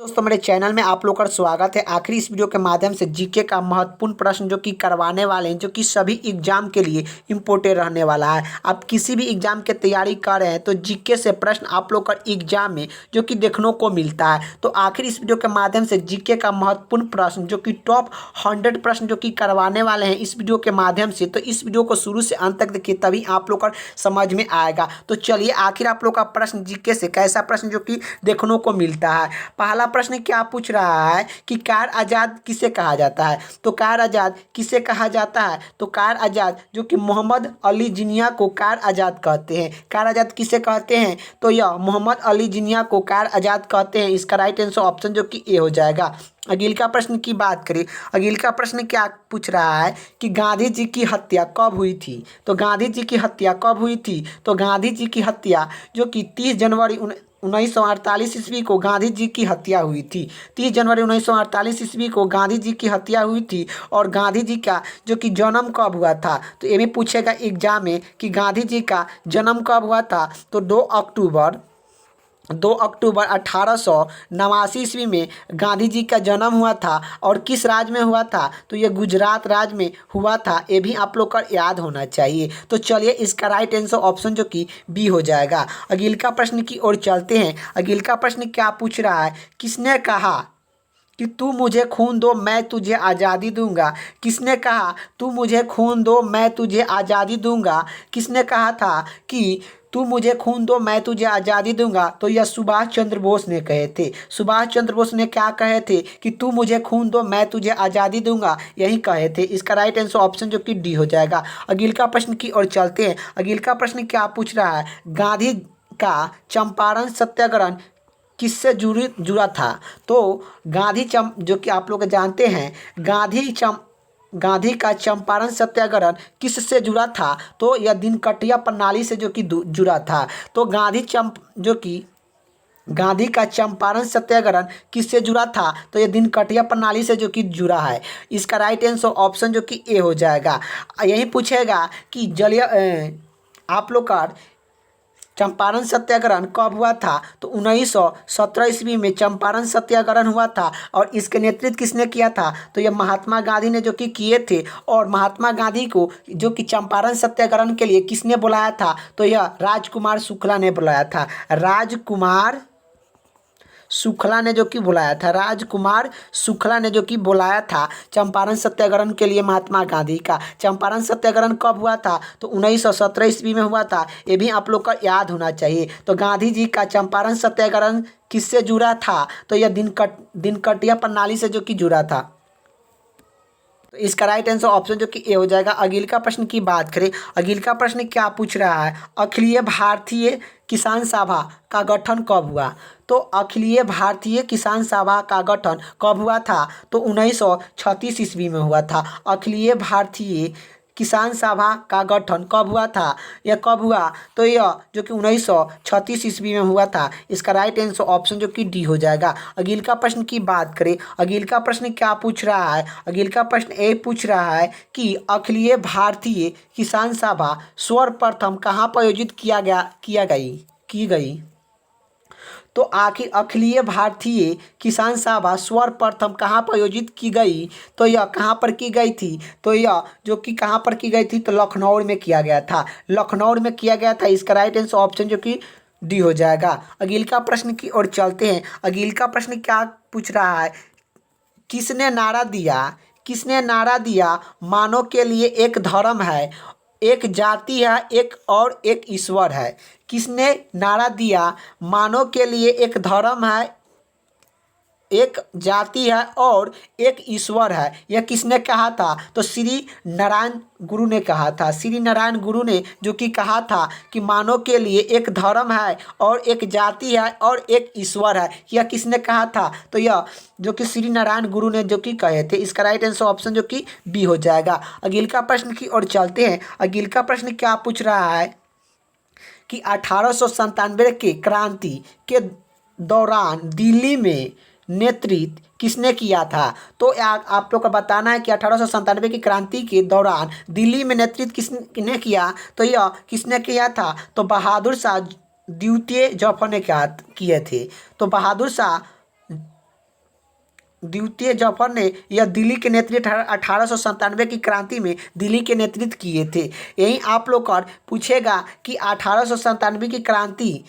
दोस्तों मेरे चैनल में आप लोग का स्वागत है। आखिरी इस वीडियो के माध्यम से जीके का महत्वपूर्ण प्रश्न जो कि करवाने वाले हैं, जो कि सभी एग्जाम के लिए इम्पोर्टेंट रहने वाला है। आप किसी भी एग्जाम की तैयारी कर रहे हैं तो जीके से प्रश्न आप लोग का एग्जाम में जो कि देखने को मिलता है। तो आखिर इस वीडियो के माध्यम से जीके का महत्वपूर्ण प्रश्न जो कि टॉप 100 प्रश्न जो कि करवाने वाले हैं इस वीडियो के माध्यम से। तो इस वीडियो को शुरू से अंत तक देखिए, तभी आप लोग का समझ में आएगा। तो चलिए आखिर आप लोग का प्रश्न जीके से कैसा प्रश्न जो कि देखने को मिलता है। पहला प्रश्न क्या पूछ रहा है कि कार आज़ाद किसे कहा जाता है। तो कार आज़ाद किसे कहा जाता है, तो कार आज़ाद जो कि मोहम्मद अली जिन्ना को कार आज़ाद कहते हैं। कार आज़ाद किसे कहते हैं, तो यह मोहम्मद अली जिन्ना को कार आज़ाद कहते हैं। इसका राइट आंसर ऑप्शन जो कि ए हो जाएगा। अगिल का प्रश्न की बात करें, अगिल का प्रश्न क्या पूछ रहा है कि गांधी जी की हत्या कब हुई थी। तो गांधी जी की हत्या कब हुई थी, तो गांधी जी की हत्या जो कि 30 जनवरी 1948 ईस्वी को गांधी जी की हत्या हुई थी। 30 जनवरी 1948 ईस्वी को गांधी जी की हत्या हुई थी। और गांधी जी का जो कि जन्म कब हुआ था, तो ये भी पूछेगा एग्जाम में कि गांधी जी का जन्म कब हुआ था। तो 2 अक्टूबर 1889 ईस्वी में गांधी जी का जन्म हुआ था। और किस राज्य में हुआ था, तो ये गुजरात राज्य में हुआ था। ये भी आप लोग का याद होना चाहिए। तो चलिए इसका राइट आंसर ऑप्शन जो कि बी हो जाएगा। अगिल का प्रश्न की ओर चलते हैं। अगिल का प्रश्न क्या पूछ रहा है, किसने कहा कि तू मुझे खून दो मैं तुझे आज़ादी दूंगा। किसने कहा तू मुझे खून दो मैं तुझे आज़ादी दूंगा। किसने कहा था कि तू मुझे खून दो मैं तुझे आज़ादी दूंगा, तो यह सुभाष चंद्र बोस ने कहे थे। सुभाष चंद्र बोस ने क्या कहे थे कि तू मुझे खून दो मैं तुझे आज़ादी दूंगा, यही कहे थे। इसका राइट आंसर ऑप्शन जो कि डी हो जाएगा। अगिल का प्रश्न की ओर चलते हैं। अगिल का प्रश्न क्या पूछ रहा है, गांधी का चंपारण सत्याग्रह किससे जुड़ा था। तो जो कि आप लोग जानते हैं, गांधी का चंपारण सत्याग्रह किससे जुड़ा था, तो यह दिनकटिया प्रणाली से जो कि जुड़ा था। तो गांधी का चंपारण सत्याग्रह किससे जुड़ा था, तो यह दिनकटिया प्रणाली से जो कि जुड़ा है। इसका राइट आंसर ऑप्शन जो कि ए हो जाएगा। यही पूछेगा कि आप लोग का चंपारण सत्याग्रह कब हुआ था, तो 1917 ईस्वी में चंपारण सत्याग्रह हुआ था। और इसके नेतृत्व किसने किया था, तो यह महात्मा गांधी ने जो कि किए थे। और महात्मा गांधी को जो कि चंपारण सत्याग्रह के लिए किसने बुलाया था, तो यह राजकुमार शुक्ला ने बुलाया था। राजकुमार शुक्ला ने जो कि बुलाया था, राजकुमार शुक्ला ने जो कि बुलाया था चंपारण सत्याग्रह के लिए महात्मा गांधी का। चंपारण सत्याग्रह कब हुआ था, तो 1917 ईस्वी में हुआ था। ये भी आप लोग का याद होना चाहिए। तो गांधी जी का चंपारण सत्याग्रह किससे जुड़ा था, तो यह दिनकटिया प्रणाली से जो कि जुड़ा था। तो इसका राइट आंसर ऑप्शन जो कि ए हो जाएगा। अगिल का प्रश्न की बात करें, अगिल का प्रश्न क्या पूछ रहा है, अखिलीय भारतीय किसान सभा का गठन कब हुआ। तो अखिलीय भारतीय किसान सभा का गठन कब हुआ था, तो 1936 ईस्वी में हुआ था। अखिलीय भारतीय किसान सभा का गठन कब हुआ था, यह कब हुआ, तो यह जो कि 1936 ईस्वी में हुआ था। इसका राइट आंसर ऑप्शन जो कि डी हो जाएगा। अगिल का प्रश्न की बात करें, अगिल का प्रश्न क्या पूछ रहा है, अगिल का प्रश्न ये पूछ रहा है कि अखिलीय भारतीय किसान सभा सर्वप्रथम कहाँ पर आयोजित की गई। तो आखिर अखिलीय भारतीय किसान सभा सर्वप्रथम कहाँ पर आयोजित की गई, तो यह कहाँ पर की गई थी, तो यह जो कि कहाँ पर की गई थी, तो लखनऊ में किया गया था। लखनऊ में किया गया था। इसका राइट आंसर ऑप्शन जो कि डी हो जाएगा। अगिल का प्रश्न की ओर चलते हैं। अगिल का प्रश्न क्या पूछ रहा है, किसने नारा दिया मानव के लिए एक धर्म है, एक जाति है, एक ईश्वर है। किसने नारा दिया मानव के लिए एक धर्म है, एक जाति है और एक ईश्वर है, यह किसने कहा था, तो श्री नारायण गुरु ने कहा था। श्री नारायण गुरु ने जो कि कहा था कि मानव के लिए एक धर्म है और एक जाति है और एक ईश्वर है, यह किसने कहा था, तो यह जो कि श्री नारायण गुरु ने जो कि कहे थे। इसका राइट आंसर ऑप्शन जो कि बी हो जाएगा। अगिल का प्रश्न की ओर चलते हैं। अगिल का प्रश्न क्या पूछ रहा है कि 1897 के क्रांति के दौरान दिल्ली में नेतृत्व किसने किया था। तो आप लोग को बताना है कि 1897 की क्रांति के दौरान दिल्ली में नेतृत्व किसने किया, तो यह किसने किया था, तो बहादुर शाह द्वितीय जफर ने किए थे। तो बहादुर शाह द्वितीय जफर ने यह दिल्ली के नेतृत्व 1897 की क्रांति में दिल्ली के नेतृत्व किए थे। यही आप लोग कर पूछेगा कि 1897 की क्रांति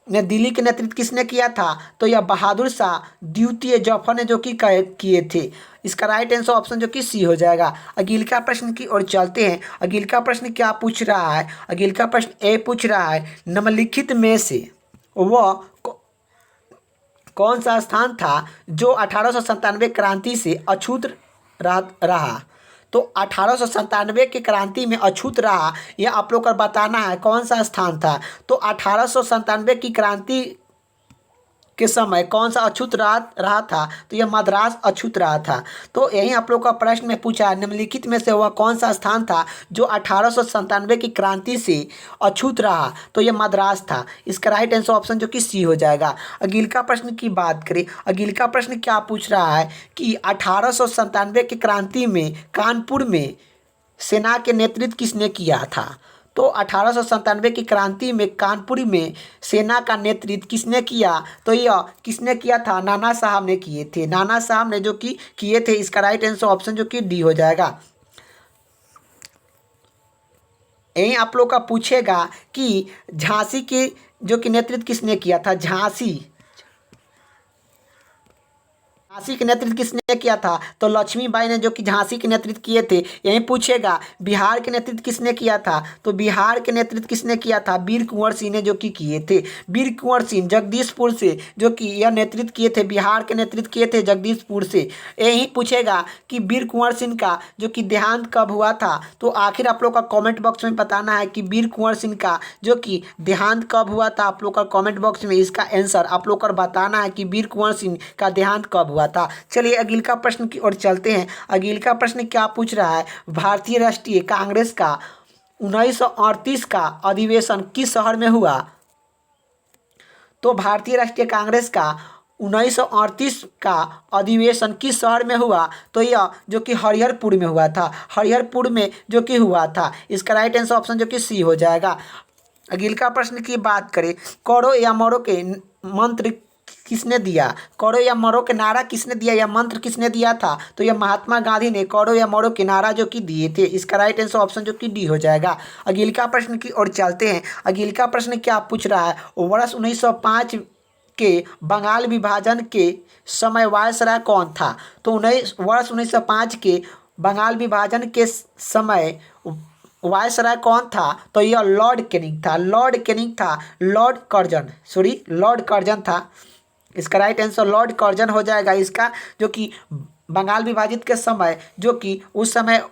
में दिल्ली के नेतृत्व किसने किया था, तो यह बहादुर शाह द्वितीय जफर ने जो कि किए थे। इसका राइट आंसर ऑप्शन जो कि सी हो जाएगा। अगले का प्रश्न की ओर चलते हैं। अगले का प्रश्न क्या पूछ रहा है? अगले का प्रश्न ए पूछ रहा है, निम्नलिखित में से वह कौन सा स्थान था जो 1897 क्रांति से अछूत रहा? तो 1897 की क्रांति में अछूत रहा, यह आप लोग को बताना है कौन सा स्थान था। तो 1897 की क्रांति के समय कौन सा अछूत रहा था? तो यह मद्रास अछूत रहा था। तो यही आप लोग का प्रश्न में पूछा, निम्नलिखित में से वह कौन सा स्थान था जो 1897 की क्रांति से अछूत रहा? तो यह मद्रास था। इसका राइट आंसर ऑप्शन जो कि सी हो जाएगा। अगले का प्रश्न की बात करें, अगले का प्रश्न क्या पूछ रहा है कि 1897 की क्रांति में कानपुर में सेना के नेतृत्व किसने किया था? तो 1897 की क्रांति में कानपुर में सेना का नेतृत्व किसने किया? तो यह किसने किया था? नाना साहब ने किए थे। नाना साहब ने जो कि किए थे। इसका राइट आंसर ऑप्शन जो कि डी हो जाएगा। यही आप लोग का पूछेगा कि झांसी के जो कि नेतृत्व किसने किया था? झांसी के नेतृत्व किसने किया था? तो लक्ष्मीबाई ने जो कि झांसी के नेतृत्व किए थे। यही पूछेगा बिहार के नेतृत्व किसने किया था? तो बिहार के नेतृत्व किसने किया था? वीर कुंवर सिंह ने जो कि किए थे। वीर कुंवर सिंह जगदीशपुर से जो कि यह नेतृत्व किए थे, बिहार के नेतृत्व किए थे जगदीशपुर से। यही पूछेगा कि वीर कुंवर सिंह का जो कि देहांत कब हुआ था? तो आखिर आप लोग का कॉमेंट बॉक्स में बताना है कि वीर कुंवर सिंह का जो कि देहांत कब हुआ था। आप लोग का कॉमेंट बॉक्स में इसका आंसर आप लोग का बताना है कि वीर कुंवर सिंह का देहांत कब हुआ था। चलिए अगले का प्रश्न की ओर चलते हैं। अगले का प्रश्न क्या पूछ रहा है? भारतीय राष्ट्रीय कांग्रेस का 1938 का अधिवेशन किस शहर में हुआ? तो भारतीय राष्ट्रीय कांग्रेस का 1938 का अधिवेशन किस शहर में हुआ? तो यह जो कि हरिहरपुर में हुआ था। हरिहरपुर में जो कि हुआ था। इसका राइट आंसर ऑप्शन जो कि सी हो जाएगा। अगले का प्रश्न की बात करें, करो या मरो के मंत्र किसने दिया? करो या मरो के नारा किसने दिया या मंत्र किसने दिया था? तो यह महात्मा गांधी ने करो या मरो के नारा जो कि दिए थे। इसका राइट आंसर ऑप्शन जो कि डी हो जाएगा। अगले का प्रश्न की ओर चलते हैं। अगले का प्रश्न क्या पूछ रहा है? वर्ष 1905 के बंगाल विभाजन के समय वायसराय कौन था? तो वर्ष 1905 के बंगाल विभाजन के समय वायसराय कौन था? तो यह लॉर्ड कैनिंग था। लॉर्ड कैनिंग था। लॉर्ड कर्जन था। इसका राइट आंसर लॉर्ड कर्जन हो जाएगा। इसका जो कि बंगाल विभाजित के समय जो कि उस समय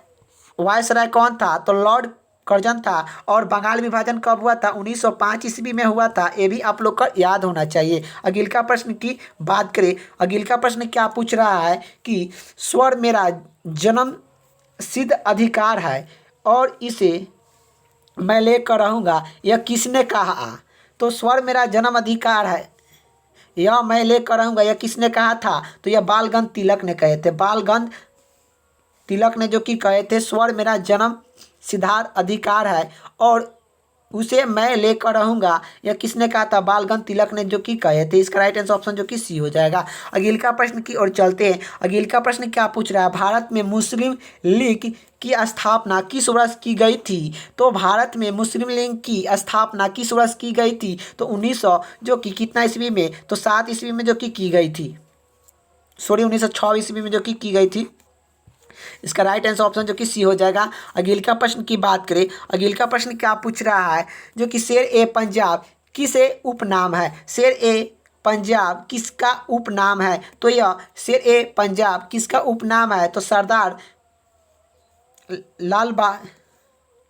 वायसराय कौन था? तो लॉर्ड कर्जन था। और बंगाल विभाजन कब हुआ था? 1905 ईस्वी में हुआ था। ये भी आप लोग का याद होना चाहिए। अगले का प्रश्न की बात करें, अगले का प्रश्न क्या पूछ रहा है कि स्वर मेरा जन्म सिद्ध अधिकार है और इसे मैं लेकर रहूँगा, यह किसने कहा? तो स्वर मेरा जन्म अधिकार है, यह मैं लेकर रहूँगा, यह किसने कहा था? तो यह बालगंध तिलक ने कहे थे। बालगंध तिलक ने जो कि कहे थे स्वर मेरा जन्म सिद्धार्थ अधिकार है और उसे मैं लेकर रहूँगा, यह किसने कहा था? बालगंध तिलक ने जो कि कहे थे। इसका राइट आंसर ऑप्शन जो कि सी हो जाएगा। अगले का प्रश्न की ओर चलते हैं। अगले का प्रश्न क्या पूछ रहा है? भारत में मुस्लिम लीग की स्थापना किस वर्ष की गई थी? तो भारत में मुस्लिम लीग की स्थापना किस वर्ष की गई थी? तो 1900 जो कि कितना ईस्वी में? तो 7 ईस्वी में जो कि की गई थी। 1906 ईस्वी में जो कि की गई थी। इसका राइट आंसर ऑप्शन जो कि सी हो जाएगा। अगले का प्रश्न की बात करें, अगले का प्रश्न क्या पूछ रहा है? जो कि शेर ए पंजाब किसे उपनाम है? शेर ए पंजाब किसका उपनाम है? तो यह शेर ए पंजाब किसका उपनाम है? तो सरदार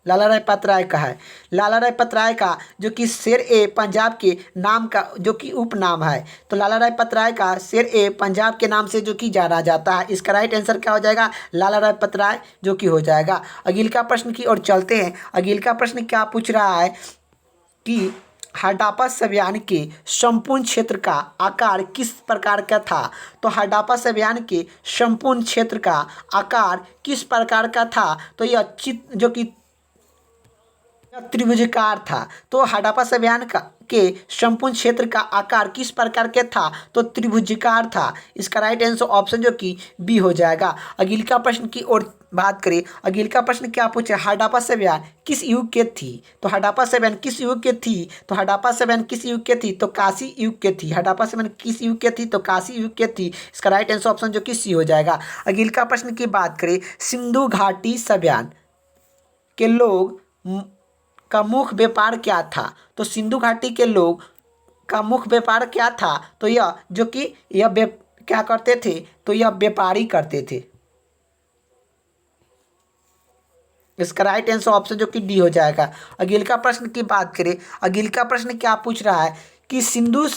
लाला लाजपत राय का है। लाला लाजपत राय का जो कि शेर ए पंजाब के नाम का जो कि उपनाम है। तो लाला लाजपत राय का शेर ए पंजाब के नाम से जो कि जाना जाता है। इसका राइट आंसर क्या हो जाएगा? लाला लाजपत राय जो कि हो जाएगा। अगले का प्रश्न की ओर चलते हैं। अगले का प्रश्न क्या पूछ रहा है कि हडप्पा सभ्यता के संपूर्ण क्षेत्र का आकार किस प्रकार का था? तो हडप्पा सभ्यता के संपूर्ण क्षेत्र का आकार किस प्रकार का था? तो यह जो कि यह त्रिभुजाकार था। तो हड़प्पा सभ्यता के संपूर्ण क्षेत्र का आकार किस प्रकार के था? तो त्रिभुजाकार था। इसका राइट आंसर ऑप्शन जो कि बी हो जाएगा। अगले का प्रश्न की ओर बात करें। अगले का प्रश्न क्या पूछे? हड़प्पा सभ्यता किस युग के थी? तो हड़प्पा सभ्यता किस युग के थी? तो हड़प्पा सभ्यता किस युग के थी? तो काशी युग के थी। हड़प्पा सभ्यता किस युग के थी? तो काशी युग के थी। इसका राइट आंसर ऑप्शन जो कि सी हो जाएगा। अगले का प्रश्न की बात करें। सिंधु घाटी सभ्यता के लोग का मुख्य व्यापार क्या था? तो सिंधु घाटी के लोग का मुख्य व्यापार क्या था? तो यह जो कि क्या करते थे? तो यह व्यापारी करते थे। इसका राइट आंसर ऑप्शन जो कि डी हो जाएगा। अगले का प्रश्न की बात करें। अगले का प्रश्न क्या पूछ रहा है कि सिंधु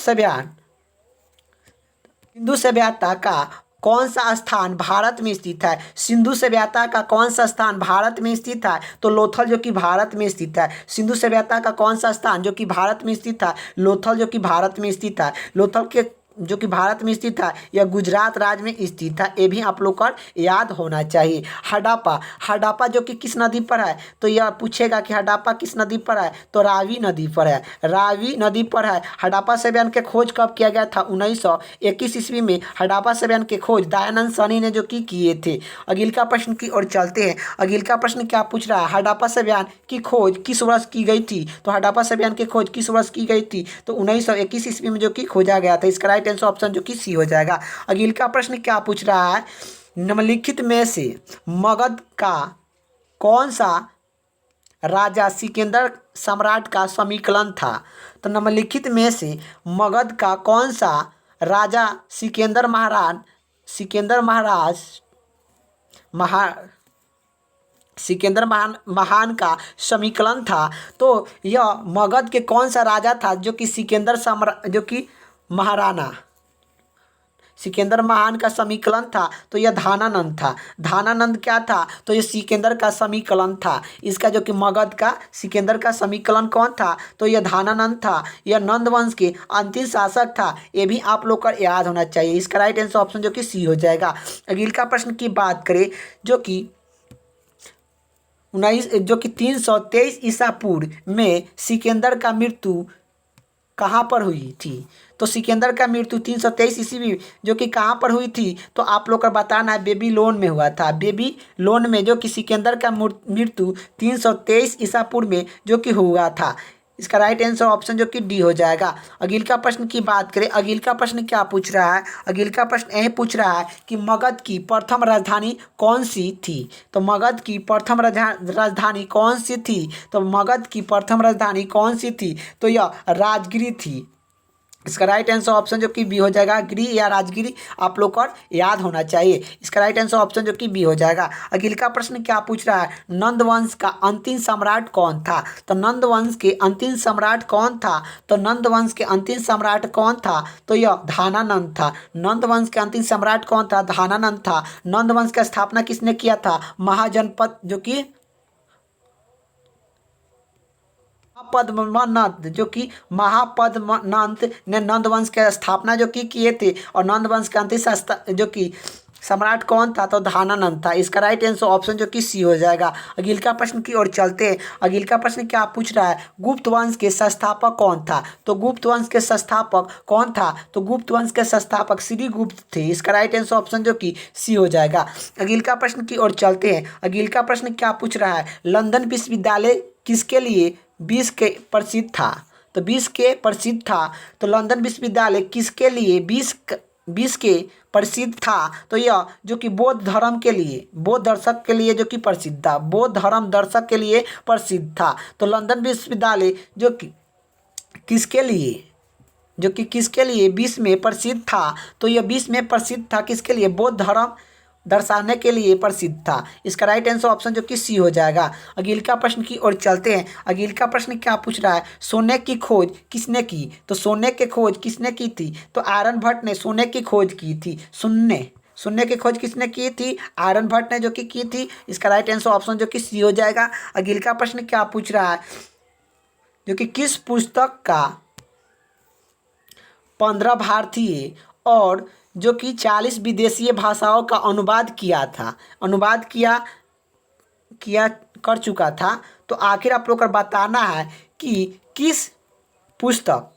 सभ्यता का कौन सा स्थान भारत में स्थित है? सिंधु सभ्यता का कौन सा स्थान भारत में स्थित है? तो लोथल जो कि भारत में स्थित है। सिंधु सभ्यता का कौन सा स्थान जो कि भारत में स्थित है? लोथल जो कि भारत में स्थित है। लोथल के जो कि भारत में स्थित है, यह गुजरात राज्य में स्थित है। ये भी आप लोग को याद होना चाहिए। हड़प्पा जो कि किस नदी पर है? तो यह पूछेगा कि हड़प्पा किस नदी पर है? तो रावी नदी पर है। रावी नदी पर है। हड़प्पा सभ्यता के खोज कब किया गया था? 1921 ईस्वी में हड़प्पा सभ्यता के खोज दयानंद साहनी ने जो कि किए थे। अगले का प्रश्न की ओर चलते हैं। अगले का प्रश्न क्या पूछ रहा है? हड़प्पा सभ्यता की खोज किस वर्ष की गई थी? तो हड़प्पा सभ्यता की खोज किस वर्ष की गई थी? तो 1921 ईस्वी में जो कि खोजा गया था। इसका राइट आंसर ऑप्शन जो कि सी हो जाएगा। अगले का प्रश्न क्या पूछ रहा है? निम्नलिखित में से मगध का कौन सा राजा सिकंदर सम्राट का समीकरण था? तो निम्नलिखित में से मगध का कौन सा राजा सिकंदर महान का समीकरण था? तो यह मगध के कौन सा राजा था जो कि सिकंदर महान का समीकरण था? तो यह धानानंद था। धानानंद क्या था? तो यह सिकंदर का समीकरण था। इसका जो कि मगध का सिकंदर का समीकरण कौन था? तो यह धानानंद था। यह नंद वंश के अंतिम शासक था। ये भी आप लोग को याद होना चाहिए। इसका राइट आंसर ऑप्शन जो कि सी हो जाएगा। अगले का प्रश्न की बात करें जो कि 323 ईसा पूर्व में सिकंदर का मृत्यु कहाँ पर हुई थी? तो सिकंदर का मृत्यु 323 ईस्वी जो कि कहाँ पर हुई थी? तो आप लोग का बताना है बेबीलोन में हुआ था। बेबीलोन में जो कि सिकंदर का मृत्यु 323 ईसा पूर्व में जो कि हुआ था। इसका राइट आंसर ऑप्शन जो कि डी हो जाएगा। अगले का प्रश्न की बात करें। अगले का प्रश्न क्या पूछ रहा है? अगले का प्रश्न यही पूछ रहा है कि मगध की प्रथम राजधानी कौन सी थी? तो मगध की प्रथम राजधानी कौन सी थी? तो मगध की प्रथम राजधानी कौन सी थी? तो यह राजगिरी थी। इसका राइट आंसर ऑप्शन जो कि बी हो जाएगा। गिरी या राजगिरी आप लोग को याद होना चाहिए। इसका राइट आंसर ऑप्शन जो कि बी हो जाएगा। अगले का प्रश्न क्या पूछ रहा है? नंद वंश का अंतिम सम्राट कौन था? तो नंद वंश के अंतिम सम्राट कौन था? तो नंद वंश के अंतिम सम्राट कौन था? तो यह धानानंद था। नंद वंश के अंतिम सम्राट कौन था? धानानंद था। नंद वंश की स्थापना किसने किया था? महाजनपद जो कि महापद्मनाथ जो कि महापद्मनाथ ने नंद वंश की स्थापना जो कि किए थे। और नंद वंश का अंतिम जो कि सम्राट कौन था? तो धानानंद था। इसका राइट आंसर ऑप्शन जो कि सी हो जाएगा। अगले का प्रश्न की ओर चलते हैं। अगले का प्रश्न क्या पूछ रहा है? गुप्त वंश के संस्थापक कौन था? तो गुप्त वंश के संस्थापक कौन था? तो गुप्त वंश के संस्थापक श्री गुप्त थे। इसका राइट आंसर ऑप्शन जो कि सी हो जाएगा। अगले का प्रश्न की ओर चलते हैं। अगले का प्रश्न क्या पूछ रहा है? लंदन विश्वविद्यालय किसके लिए विश्व के प्रसिद्ध था? तो विश्व के प्रसिद्ध था। तो लंदन विश्वविद्यालय किसके लिए विश्व के प्रसिद्ध था? तो यह जो कि बौद्ध धर्म के लिए, बौद्ध दर्शक के लिए जो कि प्रसिद्ध था। बौद्ध धर्म दर्शक के लिए प्रसिद्ध था। तो लंदन विश्वविद्यालय जो कि किसके लिए विश्व में प्रसिद्ध था? तो यह विश्व में प्रसिद्ध था किसके लिए? बौद्ध धर्म दर्शाने के लिए प्रसिद्ध था। इसका राइट आंसर ऑप्शन जो कि सी हो जाएगा। अगले का प्रश्न की ओर चलते हैं। अगले का प्रश्न क्या पूछ रहा है? सोने की खोज किसने की? तो सोने की खोज किसने की थी? तो आर्यभट्ट ने सोने की खोज की थी। सोने की खोज किसने की थी? आर्यभट्ट ने जो कि की थी। इसका राइट आंसर ऑप्शन जो कि सी हो जाएगा। अगले का प्रश्न क्या पूछ रहा है? जो कि किस पुस्तक का 15 भारतीय और जो कि 40 विदेशी भाषाओं का अनुवाद किया किया कर चुका था। तो आखिर आप लोग को बताना है कि किस पुस्तक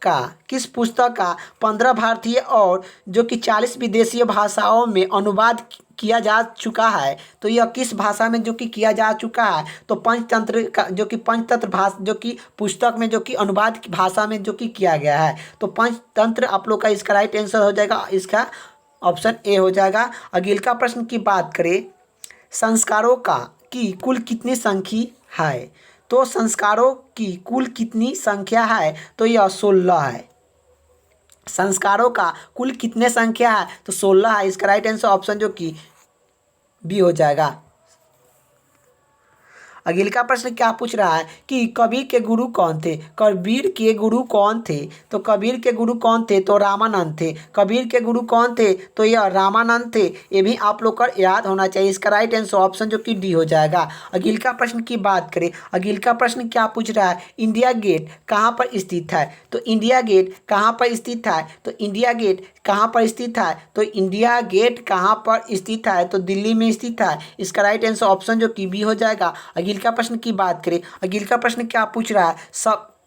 का 15 भारतीय और जो कि 40 विदेशी भाषाओं में अनुवाद किया जा चुका है। तो यह किस भाषा में जो कि किया जा चुका है? तो पंचतंत्र का जो कि पंचतंत्र भाषा जो कि पुस्तक में जो कि अनुवाद की भाषा में जो कि किया गया है। तो पंचतंत्र आप लोग का इसका राइट आंसर हो जाएगा, इसका ऑप्शन ए हो जाएगा। अगला प्रश्न की बात करें, संस्कारों का की कुल कितनी संख्या है? तो संस्कारों की कुल कितनी संख्या है? तो यह 16 है। संस्कारों का कुल कितने संख्या है? तो 16 है। इसका राइट आंसर ऑप्शन जो कि बी हो जाएगा। अगला प्रश्न क्या पूछ रहा है कि कबीर के गुरु कौन थे? कबीर के गुरु कौन थे? तो कबीर के गुरु कौन थे? तो रामानंद थे। कबीर के गुरु कौन थे? तो यह रामानंद थे। ये भी आप लोग को याद होना चाहिए। इसका राइट आंसर ऑप्शन जो कि डी हो जाएगा। अगला प्रश्न की बात करें, अगला प्रश्न क्या पूछ रहा है, इंडिया गेट कहाँ पर स्थित है? तो इंडिया गेट कहाँ पर स्थित है? तो इंडिया गेट कहाँ पर स्थित है? तो इंडिया गेट कहाँ पर स्थित है? तो दिल्ली में स्थित है। इसका राइट आंसर ऑप्शन जो कि बी हो जाएगा। अगला प्रश्न की बात करें, अगला प्रश्न क्या पूछ रहा है,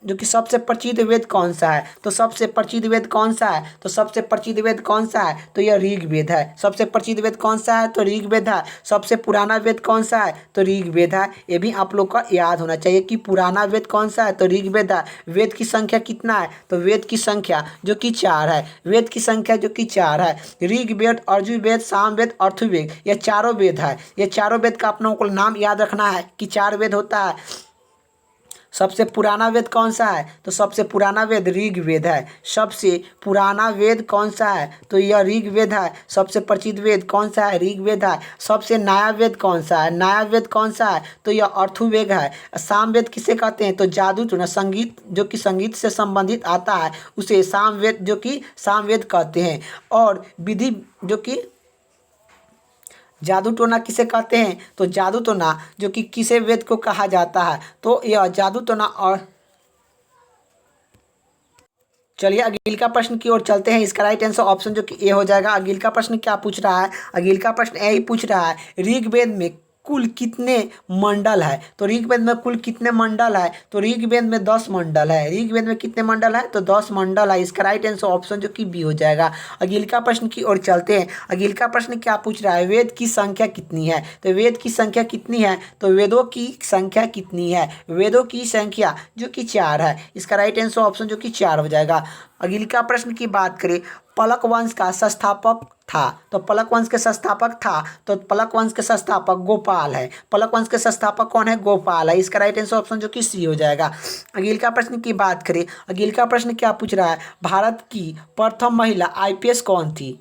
जो कि सबसे प्रचलित वेद कौन सा है? तो सबसे प्रचलित वेद कौन सा है? तो सबसे प्रचलित वेद कौन सा है? तो यह ऋग्वेद है। सबसे प्रचलित वेद कौन सा है? तो ऋग्वेद है। सबसे पुराना वेद कौन सा है? तो ऋग्वेद है। ये भी आप लोग का याद होना चाहिए कि पुराना वेद कौन सा है? तो ऋग्वेद है। वेद की संख्या कितना है? तो वेद की संख्या जो कि 4 है। वेद की संख्या जो कि 4 है। ऋग्वेद, यजुर्वेद, सामवेद, अथर्ववेद, ये चारों वेद है। ये चारों वेद का अपनों को नाम याद रखना है कि 4 वेद होता है। सबसे पुराना वेद कौन सा है? तो सबसे पुराना वेद ऋग्वेद है। सबसे पुराना वेद कौन सा है? तो यह ऋग्वेद है। सबसे प्रचलित वेद कौन सा है? ऋग्वेद है। सबसे नया वेद कौन सा है? नया वेद कौन सा है? तो यह अथर्ववेद है। सामवेद किसे कहते हैं? तो जादू टोना, संगीत जो कि संगीत से संबंधित आता है उसे सामवेद जो कि सामवेद कहते हैं। और विधि जो कि जादू टोना किसे कहते हैं? तो जादू टोना जो कि किसे वेद को कहा जाता है? तो यह जादू टोना। और चलिए अगला प्रश्न की ओर चलते हैं। इसका राइट आंसर ऑप्शन जो कि ए हो जाएगा। अगला प्रश्न क्या पूछ रहा है? अगला प्रश्न यही पूछ रहा है, ऋग्वेद में कुल कितने मंडल है? तो ऋग्वेद में कुल कितने मंडल है? तो ऋग्वेद में 10 मंडल है। ऋग्वेद में कितने मंडल है? तो 10 मंडल है। इसका राइट आंसर ऑप्शन जो कि बी हो जाएगा। अगला प्रश्न की ओर चलते हैं। अगला प्रश्न क्या पूछ रहा है, वेद की संख्या कितनी है? तो वेद की संख्या कितनी है? तो वेदों की संख्या कितनी है? वेदों की संख्या जो कि 4 है। इसका राइट आंसर ऑप्शन जो कि 4 हो जाएगा। अगला प्रश्न की बात करें, पलक वंश का संस्थापक था। तो पलक वंश के संस्थापक था, तो पलक वंश के संस्थापक गोपाल है। पलक वंश के संस्थापक कौन है? गोपाल है। इसका राइट आंसर ऑप्शन जो कि सी हो जाएगा। अगला प्रश्न की बात करें, अगला प्रश्न क्या पूछ रहा है, भारत की प्रथम महिला आईपीएस कौन थी?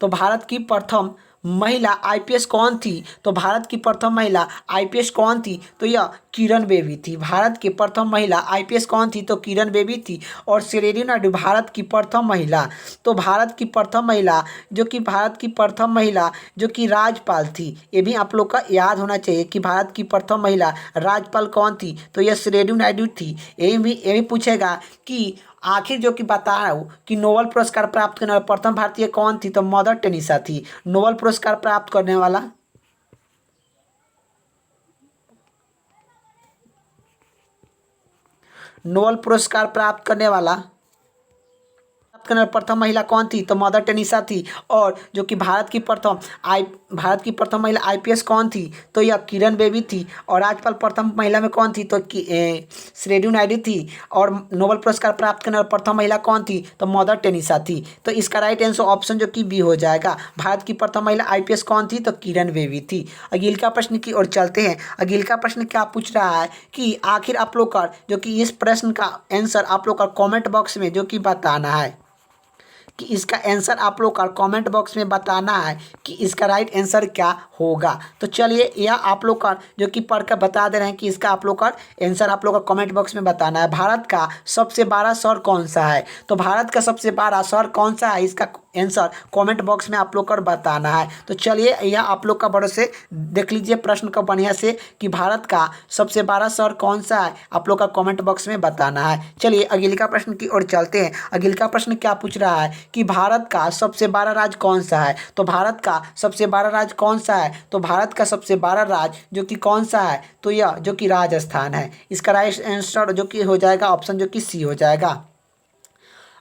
तो भारत की प्रथम महिला आईपीएस कौन थी? तो भारत की प्रथम महिला आईपीएस कौन थी? तो यह किरण बेदी थी। भारत की प्रथम महिला आईपीएस कौन थी? तो किरण बेदी थी। और सरोजिनी नायडू भारत की प्रथम महिला, तो भारत की प्रथम महिला जो कि भारत की प्रथम महिला जो कि राज्यपाल थी। ये भी आप लोग का याद होना चाहिए कि भारत की प्रथम महिला राज्यपाल कौन थी? तो यह सरोजिनी नायडू थी। ये भी पूछेगा कि आखिर जो कि बता रहा हूँ कि नोबेल पुरस्कार प्राप्त करने वाला प्रथम भारतीय कौन थी? तो मदर टेरेसा थी। नोबेल पुरस्कार प्राप्त करने वाला नोबेल पुरस्कार प्राप्त करने वाला प्रथम महिला कौन थी? तो मदर टेरेसा थी। और जो कि भारत की प्रथम महिला आईपीएस कौन थी? तो यह किरण बेदी थी। और राज्यपाल प्रथम महिला में कौन थी? तो सरोजिनी नायडू थी। और नोबेल पुरस्कार प्राप्त करने वाली प्रथम महिला कौन थी? तो मदर टेरेसा थी। तो इसका राइट आंसर ऑप्शन जो कि बी हो जाएगा। भारत की प्रथम महिला आईपीएस कौन थी? तो किरण बेदी थी। अगला प्रश्न की ओर चलते हैं। अगला प्रश्न क्या पूछ रहा है कि आखिर आप लोग का जो कि इस प्रश्न का आंसर आप लोग का कमेंट बॉक्स में जो कि बताना है कि इसका आंसर आप लोग का कमेंट बॉक्स में बताना है कि इसका राइट आंसर क्या होगा। तो चलिए यह आप लोग का जो कि पढ़ कर बता दे रहे हैं कि इसका आप लोग का आंसर आप लोग का कमेंट बॉक्स में बताना है। भारत का सबसे बड़ा शहर कौन सा है? तो भारत का सबसे बड़ा शहर कौन सा है? इसका आंसर कमेंट बॉक्स में आप लोग को बताना है। तो चलिए यह आप लोग का बड़े से देख लीजिए प्रश्न का बढ़िया से कि भारत का सबसे बड़ा शहर कौन सा है, आप लोग का कमेंट बॉक्स में बताना है। चलिए अगले का प्रश्न की ओर चलते हैं। अगले का प्रश्न क्या पूछ रहा है कि भारत का सबसे बड़ा राज्य कौन सा है। तो भारत का सबसे बड़ा राज्य कौन सा है, तो भारत का सबसे बड़ा राज्य जो कि कौन सा है, तो यह जो कि राजस्थान है। इसका राइट आंसर जो कि हो जाएगा ऑप्शन जो कि सी हो जाएगा।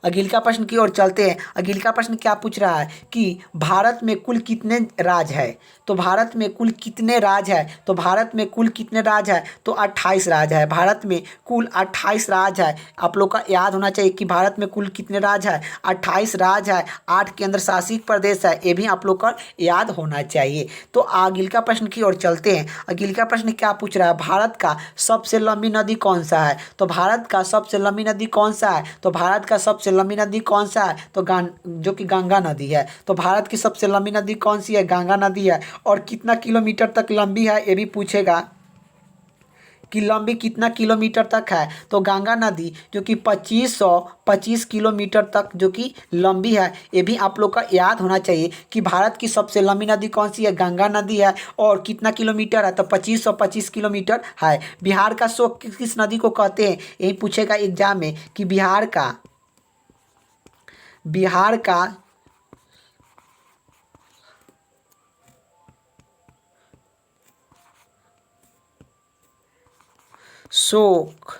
अगले का प्रश्न की ओर चलते हैं। अगले का प्रश्न क्या पूछ रहा है कि भारत में कुल कितने राज्य है। तो भारत में कुल कितने राज्य है, तो भारत में कुल कितने राज्य है, तो 28 राज्य है। भारत में कुल 28 राज्य है। आप लोग का याद होना चाहिए कि भारत में कुल कितने राज्य है, 28 राज्य है, 8 केंद्र शासित प्रदेश है, ये भी आप लोग का याद होना चाहिए। तो अगले का प्रश्न की ओर चलते हैं। अगले का प्रश्न क्या पूछ रहा है, भारत का सबसे लंबी नदी कौन सा है। तो भारत का सबसे लंबी नदी कौन सा है, तो भारत का सबसे लंबी नदी कौन सा है, तो जो कि गंगा नदी है। तो भारत की सबसे लंबी नदी कौन सी है, गंगा नदी है। और कितना किलोमीटर तक लंबी है ये भी पूछेगा कि लंबी कितना किलोमीटर तक है। तो गंगा नदी जो कि 2525 किलोमीटर तक जो कि लंबी है, ये भी आप लोग का याद होना चाहिए कि भारत की सबसे लंबी नदी कौन सी है, गंगा नदी है। और कितना किलोमीटर है, तो 2525 किलोमीटर है। बिहार का शोक किस नदी को कहते हैं, यही पूछेगा एग्जाम में कि बिहार का शोक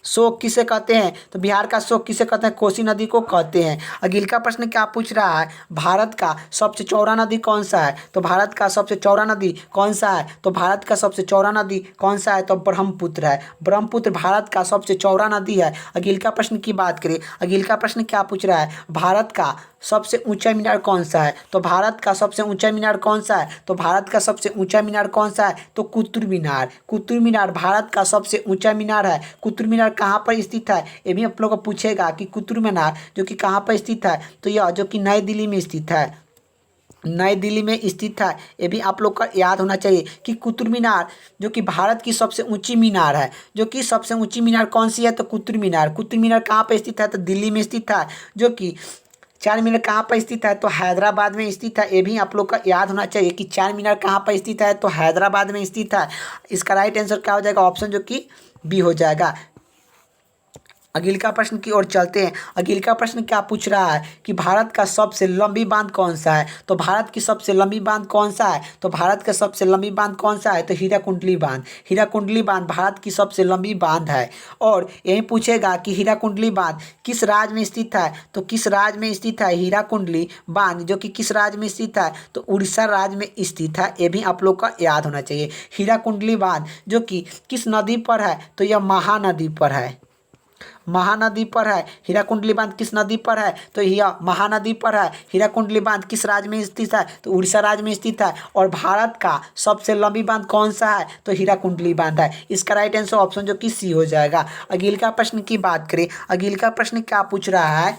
शोक किसे कहते हैं, तो बिहार का शोक किसे कहते हैं, कोसी नदी को कहते हैं। अगले का प्रश्न क्या पूछ रहा है, भारत का सबसे चौड़ा नदी कौन सा है। तो भारत का सबसे चौड़ा नदी कौन सा है, तो भारत का सबसे चौड़ा नदी कौन सा है, तो ब्रह्मपुत्र है। ब्रह्मपुत्र भारत का सबसे चौड़ा नदी है। अगले का प्रश्न की बात करें। अगले का प्रश्न क्या पूछ रहा है, भारत का सबसे ऊंचा मीनार कौन सा है। तो भारत का सबसे ऊंचा मीनार कौन सा है, तो भारत का सबसे ऊंचा मीनार कौन सा है, तो कुतुब मीनार। कुतुब मीनार भारत का सबसे ऊंचा मीनार है। कुतुब मीनार कहाँ पर स्थित है, ये भी आप लोग को पूछेगा कि कुतुब मीनार जो कि कहाँ पर स्थित है, तो यह जो कि नई दिल्ली में स्थित है। नई दिल्ली में स्थित है, ये भी आप लोग का याद होना चाहिए कि कुतुब मीनार जो कि भारत की सबसे ऊंची मीनार है। जो कि सबसे ऊंची मीनार कौन सी है, तो कुतुब मीनार। कुतुब मीनार कहाँ पर स्थित है, तो दिल्ली में स्थित है। जो कि चार मीनार कहाँ पर स्थित है, तो हैदराबाद में स्थित है। ये भी आप लोग का याद होना चाहिए कि चार मीनार कहाँ पर स्थित है, तो हैदराबाद में स्थित है। इसका राइट आंसर क्या हो जाएगा, ऑप्शन जो कि बी हो जाएगा। अगले का प्रश्न की ओर चलते हैं। अगले का प्रश्न क्या पूछ रहा है कि भारत का सबसे लंबी बांध कौन सा है। तो भारत की सबसे लंबी बांध कौन सा है, तो भारत का सबसे लंबी बांध कौन सा है, तो हीराकुंडली बांध। हीराकुंडली बांध भारत की सबसे लंबी बांध है। और यही पूछेगा कि हीराकुंडली बांध किस राज्य में स्थित है, तो किस राज्य में स्थित है हीराकुंडली बांध जो कि किस राज्य में स्थित है, तो उड़ीसा राज्य में स्थित है। ये भी आप लोग का याद होना चाहिए। हीराकुंडली बांध जो कि किस नदी पर है, तो यह महानदी पर है। महानदी पर है। हीराकुंडली बांध किस नदी पर है, तो यह महानदी पर है। हीराकुंडली बांध किस राज्य में स्थित है, तो उड़ीसा राज्य में स्थित है। और भारत का सबसे लंबी बांध कौन सा है, तो हीराकुंडली बांध है। इसका राइट आंसर ऑप्शन जो कि सी हो जाएगा। अगले का प्रश्न की बात करें। अगले का प्रश्न क्या पूछ रहा है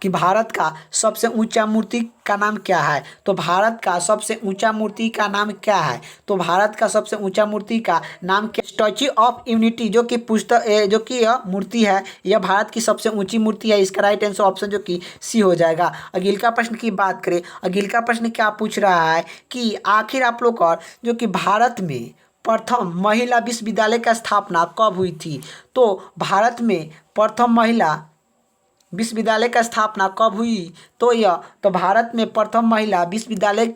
कि भारत का सबसे ऊंचा मूर्ति का नाम क्या है। तो भारत का सबसे ऊंचा मूर्ति का नाम क्या है, तो भारत का सबसे ऊंचा मूर्ति का नाम क्या, स्टैच्यू ऑफ यूनिटी जो कि पुस्तक जो कि यह मूर्ति है, यह भारत की सबसे ऊंची मूर्ति है। इसका राइट आंसर ऑप्शन जो कि सी हो जाएगा। अगले का प्रश्न की बात करें। अगले का प्रश्न क्या पूछ रहा है कि आखिर आप लोग और जो कि भारत में प्रथम महिला विश्वविद्यालय का स्थापना कब हुई थी। तो भारत में प्रथम महिला विश्वविद्यालय का स्थापना कब हुई, तो भारत में प्रथम महिला विश्वविद्यालय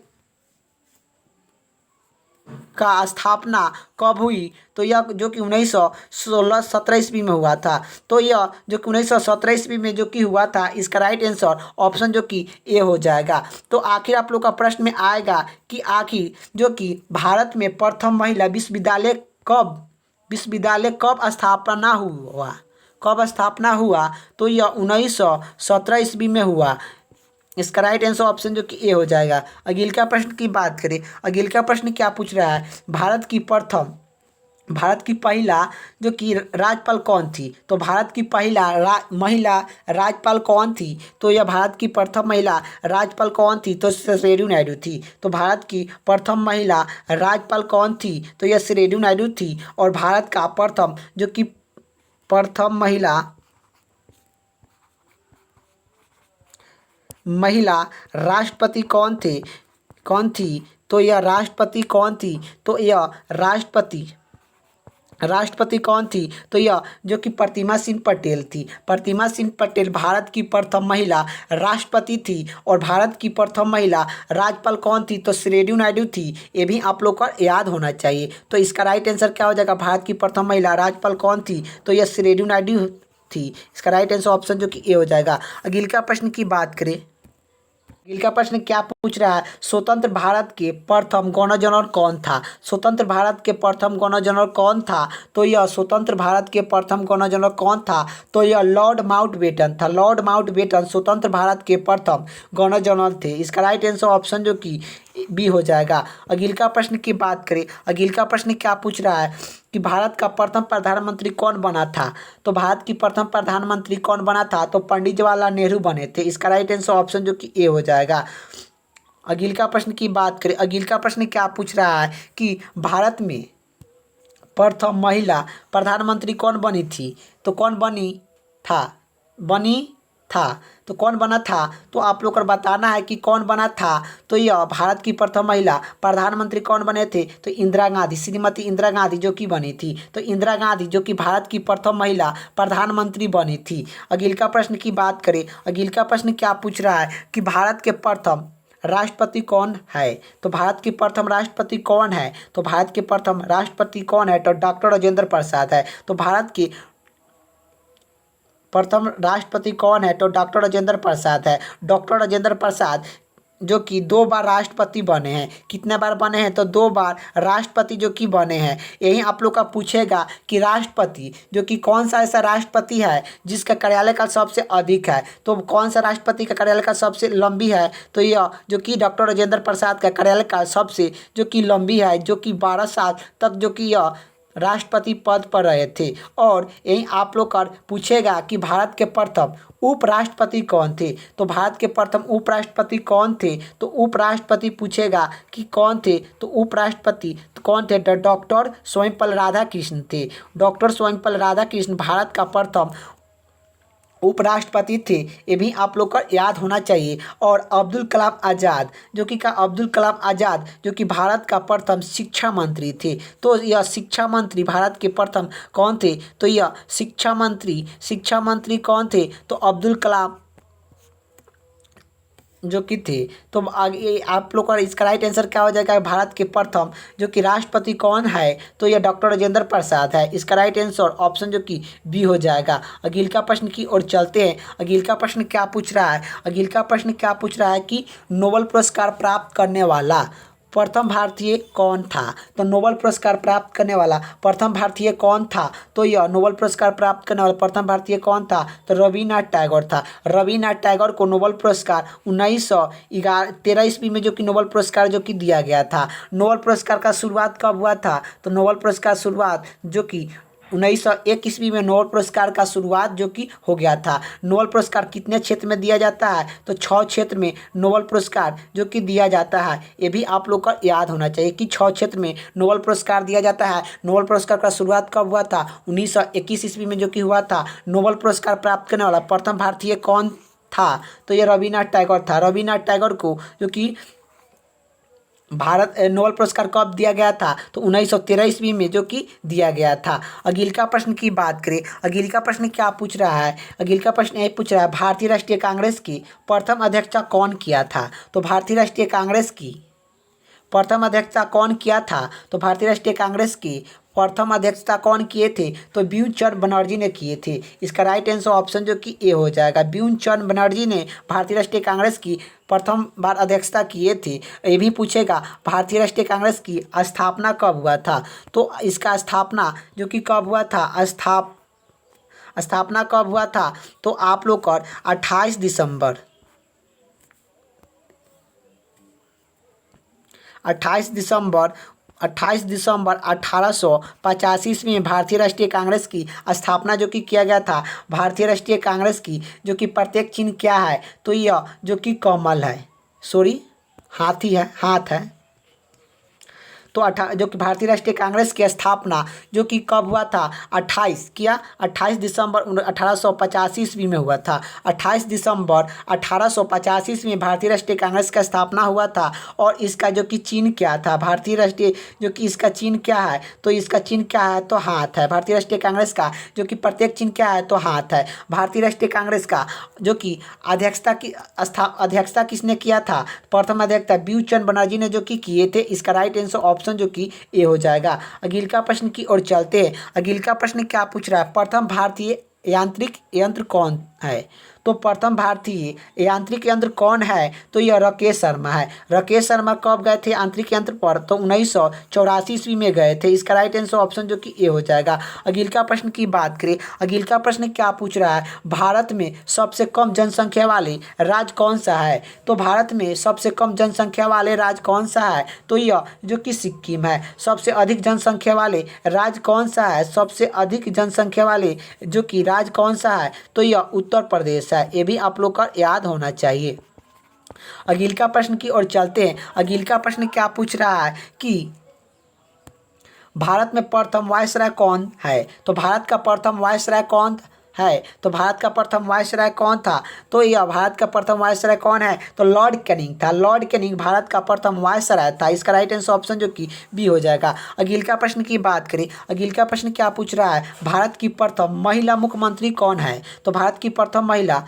का स्थापना कब हुई, तो यह जो कि 1917 ईस्वी में हुआ था। तो यह जो कि 1917 ईस्वी में जो कि हुआ था, इसका राइट आंसर ऑप्शन जो कि ए हो जाएगा। तो आखिर आप लोग का प्रश्न में आएगा कि आखिर जो कि भारत में प्रथम महिला विश्वविद्यालय कब स्थापना हुआ, कब स्थापना हुआ, तो यह 1917 ईस्वी में हुआ। इसका राइट आंसर ऑप्शन जो कि ए हो जाएगा। अगले का प्रश्न की बात करें। अगले का प्रश्न क्या पूछ रहा है, भारत की पहला जो कि राज्यपाल कौन थी। तो भारत की पहला महिला राज्यपाल कौन थी, तो यह भारत की प्रथम महिला राज्यपाल कौन थी, तो सरोजिनी नायडू थी। तो भारत की प्रथम महिला राज्यपाल कौन थी, तो यह सरोजिनी नायडू थी। और भारत का प्रथम महिला महिला राष्ट्रपति कौन थी? तो यह राष्ट्रपति कौन थी? तो यह राष्ट्रपति कौन थी? तो यह जो कि प्रतिमा सिंह पटेल थी। प्रतिमा सिंह पटेल भारत की प्रथम महिला राष्ट्रपति थी। और भारत की प्रथम महिला राज्यपाल कौन थी? तो श्रीदेवी नायडू थी। ये भी आप लोग को याद होना चाहिए। तो इसका राइट आंसर क्या हो जाएगा? भारत की प्रथम महिला राज्यपाल कौन थी? तो यह श्रीदेवी नायडू थी। इसका राइट आंसर ऑप्शन जो कि ए हो जाएगा। अगले का प्रश्न की बात करें, अगले का प्रश्न क्या पूछ रहा है? स्वतंत्र भारत के प्रथम गवर्नर जनरल कौन था? स्वतंत्र भारत के प्रथम गवर्नर जनरल कौन था? तो यह स्वतंत्र भारत के प्रथम गवर्नर जनरल कौन था? तो यह लॉर्ड माउंटबेटन था। लॉर्ड माउंटबेटन स्वतंत्र भारत के प्रथम गवर्नर जनरल थे। इसका राइट आंसर ऑप्शन जो कि बी हो जाएगा। अगले का प्रश्न की बात करें, अगले का प्रश्न क्या पूछ रहा है कि भारत का प्रथम प्रधानमंत्री कौन बना था? तो भारत की प्रथम प्रधानमंत्री कौन बना था? तो पंडित जवाहरलाल नेहरू बने थे। इसका राइट आंसर ऑप्शन जो कि ए हो जाएगा। अगले का प्रश्न की बात करें, अगले का प्रश्न क्या पूछ रहा है कि भारत में प्रथम महिला प्रधानमंत्री कौन बनी थी? तो कौन बनी था तो कौन बना था? तो आप लोग को बताना है कि कौन बना था। तो यह भारत की प्रथम महिला प्रधानमंत्री कौन बने थे? तो इंदिरा गांधी, श्रीमती इंदिरा गांधी जो कि बनी थी। तो इंदिरा गांधी जो कि भारत की प्रथम महिला प्रधानमंत्री बनी थी। अगले का प्रश्न की बात करें, अगले का प्रश्न क्या पूछ रहा है कि भारत के प्रथम राष्ट्रपति कौन है? तो भारत के प्रथम राष्ट्रपति कौन है? तो भारत के प्रथम राष्ट्रपति कौन है? तो डॉक्टर राजेंद्र प्रसाद है। तो भारत के प्रथम राष्ट्रपति कौन है? तो डॉक्टर राजेंद्र प्रसाद है। डॉक्टर राजेंद्र प्रसाद जो कि 2 बार राष्ट्रपति बने हैं। कितने बार बने हैं? तो 2 बार राष्ट्रपति जो कि बने हैं। यही आप लोग का पूछेगा कि राष्ट्रपति जो कि कौन सा ऐसा राष्ट्रपति है जिसका कार्यालय काल सबसे अधिक है? तो कौन सा राष्ट्रपति का कार्यालय काल सबसे लंबी है? तो यह जो कि डॉक्टर राजेंद्र प्रसाद का कार्यालय काल सबसे जो कि लंबी है, जो कि 12 साल तक जो कि यह राष्ट्रपति पद पर रहे थे। और यही आप लोग का पूछेगा कि भारत के प्रथम उपराष्ट्रपति कौन थे? तो भारत के प्रथम उपराष्ट्रपति कौन थे? तो उपराष्ट्रपति पूछेगा कि कौन थे? तो उपराष्ट्रपति कौन थे? तो डॉक्टर सर्वपल्ली राधाकृष्णन थे। डॉक्टर सर्वपल्ली राधाकृष्णन भारत का प्रथम उपराष्ट्रपति थे। ये भी आप लोग को याद होना चाहिए। और अब्दुल कलाम आज़ाद अब्दुल कलाम आज़ाद जो कि भारत का प्रथम शिक्षा मंत्री थे। तो यह शिक्षा मंत्री भारत के प्रथम कौन थे? तो यह शिक्षा मंत्री कौन थे? तो अब्दुल कलाम जो कि थे। तो आगे आप लोग का इसका राइट आंसर क्या हो जाएगा? भारत के प्रथम जो कि राष्ट्रपति कौन है? तो यह डॉक्टर राजेंद्र प्रसाद है। इसका राइट आंसर ऑप्शन जो कि बी हो जाएगा। अगले का प्रश्न की ओर चलते हैं। अगले का प्रश्न क्या पूछ रहा है? अगले का प्रश्न क्या पूछ रहा है कि नोबेल पुरस्कार प्राप्त करने वाला प्रथम भारतीय कौन था? तो नोबेल पुरस्कार प्राप्त करने वाला प्रथम भारतीय कौन था? तो यह नोबेल पुरस्कार प्राप्त करने वाला प्रथम भारतीय कौन था? तो रविन्द्रनाथ टैगोर था। रविन्द्रनाथ टैगोर को नोबेल पुरस्कार 1913 ईस्वी में जो कि नोबेल पुरस्कार जो कि दिया गया था। नोबेल पुरस्कार का शुरुआत कब हुआ था? तो नोबेल पुरस्कार शुरुआत जो कि 1901 ईस्वी में नोबेल पुरस्कार का शुरुआत जो कि हो गया था। नोबेल पुरस्कार कितने क्षेत्र में दिया जाता है? तो 6 क्षेत्र में नोबेल पुरस्कार जो कि दिया जाता है। ये भी आप लोग को याद होना चाहिए कि 6 क्षेत्र में नोबेल पुरस्कार दिया जाता है। नोबेल पुरस्कार का शुरुआत कब हुआ था? 1921 ईस्वी में जो कि हुआ था। नोबेल पुरस्कार प्राप्त करने वाला प्रथम भारतीय कौन था? तो ये रविन्द्रनाथ टैगोर था। रविन्द्रनाथ टैगोर को जो कि नोबेल पुरस्कार कब दिया गया था? तो 1913 ईस्वी में जो कि दिया गया था। अगले का प्रश्न की बात करें, अगले का प्रश्न क्या पूछ रहा है? अगले का प्रश्न ये पूछ रहा है भारतीय राष्ट्रीय कांग्रेस की प्रथम अध्यक्षता कौन किया था? तो भारतीय राष्ट्रीय कांग्रेस की प्रथम अध्यक्षता कौन किया था? तो भारतीय राष्ट्रीय कांग्रेस की प्रथम अध्यक्षता कौन किए थे? तो बिपिन चंद्र बनर्जी ने किए थे। इसका राइट आंसर ऑप्शन जो कि ए हो जाएगा। बिपिन चंद्र बनर्जी ने भारतीय राष्ट्रीय कांग्रेस की प्रथम बार अध्यक्षता किए थे। ये भी पूछेगा भारतीय राष्ट्रीय कांग्रेस की स्थापना कब हुआ था? तो इसका स्थापना जो कि कब हुआ था? स्थापना कब हुआ था? तो आप लोग का 28 दिसंबर 1885 ईस्वी में भारतीय राष्ट्रीय कांग्रेस की स्थापना जो कि किया गया था। भारतीय राष्ट्रीय कांग्रेस की जो कि प्रत्येक चिन्ह क्या है? तो यह जो कि कमल है, सॉरी हाथी है, हाथ है। तो जो कि भारतीय राष्ट्रीय कांग्रेस की स्थापना जो कि कब हुआ था, 28 दिसंबर 1885 ईस्वी में हुआ था। 28 दिसंबर 1885 ईस्वी में भारतीय राष्ट्रीय कांग्रेस का स्थापना हुआ था। और इसका जो कि चिन्ह क्या था, भारतीय राष्ट्रीय जो कि इसका चिन्ह क्या है, तो इसका चिन्ह क्या है, तो हाथ है। भारतीय राष्ट्रीय कांग्रेस का जो कि प्रत्येक चिन्ह क्या है, तो हाथ है। भारतीय राष्ट्रीय कांग्रेस का जो कि अध्यक्षता किसने किया था, प्रथम अध्यक्षता व्यूचंद बनर्जी ने जो कि किए थे। इसका राइट आंसर ऑप्शन जो कि ए हो जाएगा। अगले का प्रश्न की ओर चलते हैं। अगले का प्रश्न क्या पूछ रहा है, प्रथम भारतीय यांत्रिक यंत्र कौन है, तो प्रथम भारतीय यांत्रिक यंत्र कौन है, तो यह राकेश शर्मा है। राकेश शर्मा कब गए थे यांत्रिक यंत्र पर, तो 1984 ईस्वी में गए थे। इसका राइट आंसर ऑप्शन जो कि ए हो जाएगा। अगले का प्रश्न की बात करें, अगले का प्रश्न क्या पूछ रहा है, भारत में सबसे कम जनसंख्या वाले राज्य कौन सा है, तो भारत में सबसे कम जनसंख्या वाले राज्य कौन सा है, तो यह जो कि सिक्किम है। सबसे अधिक जनसंख्या वाले राज्य कौन सा है, सबसे अधिक जनसंख्या वाले जो कि राज्य कौन सा है, तो यह उत्तर प्रदेश है। ये भी आप लोग का याद होना चाहिए। अगले का प्रश्न की ओर चलते हैं। अगले का प्रश्न क्या पूछ रहा है कि भारत में प्रथम वायसराय कौन है, तो भारत का प्रथम वायसराय कौन है, तो भारत का प्रथम वायसराय कौन था, तो यह भारत का प्रथम वायसराय कौन है, तो लॉर्ड कैनिंग था। लॉर्ड कैनिंग भारत का प्रथम वायसराय था। इसका राइट आंसर ऑप्शन जो कि बी हो जाएगा। अगले का प्रश्न की बात करें, अगले का प्रश्न क्या पूछ रहा है, भारत की प्रथम महिला मुख्यमंत्री कौन है, तो भारत की प्रथम महिला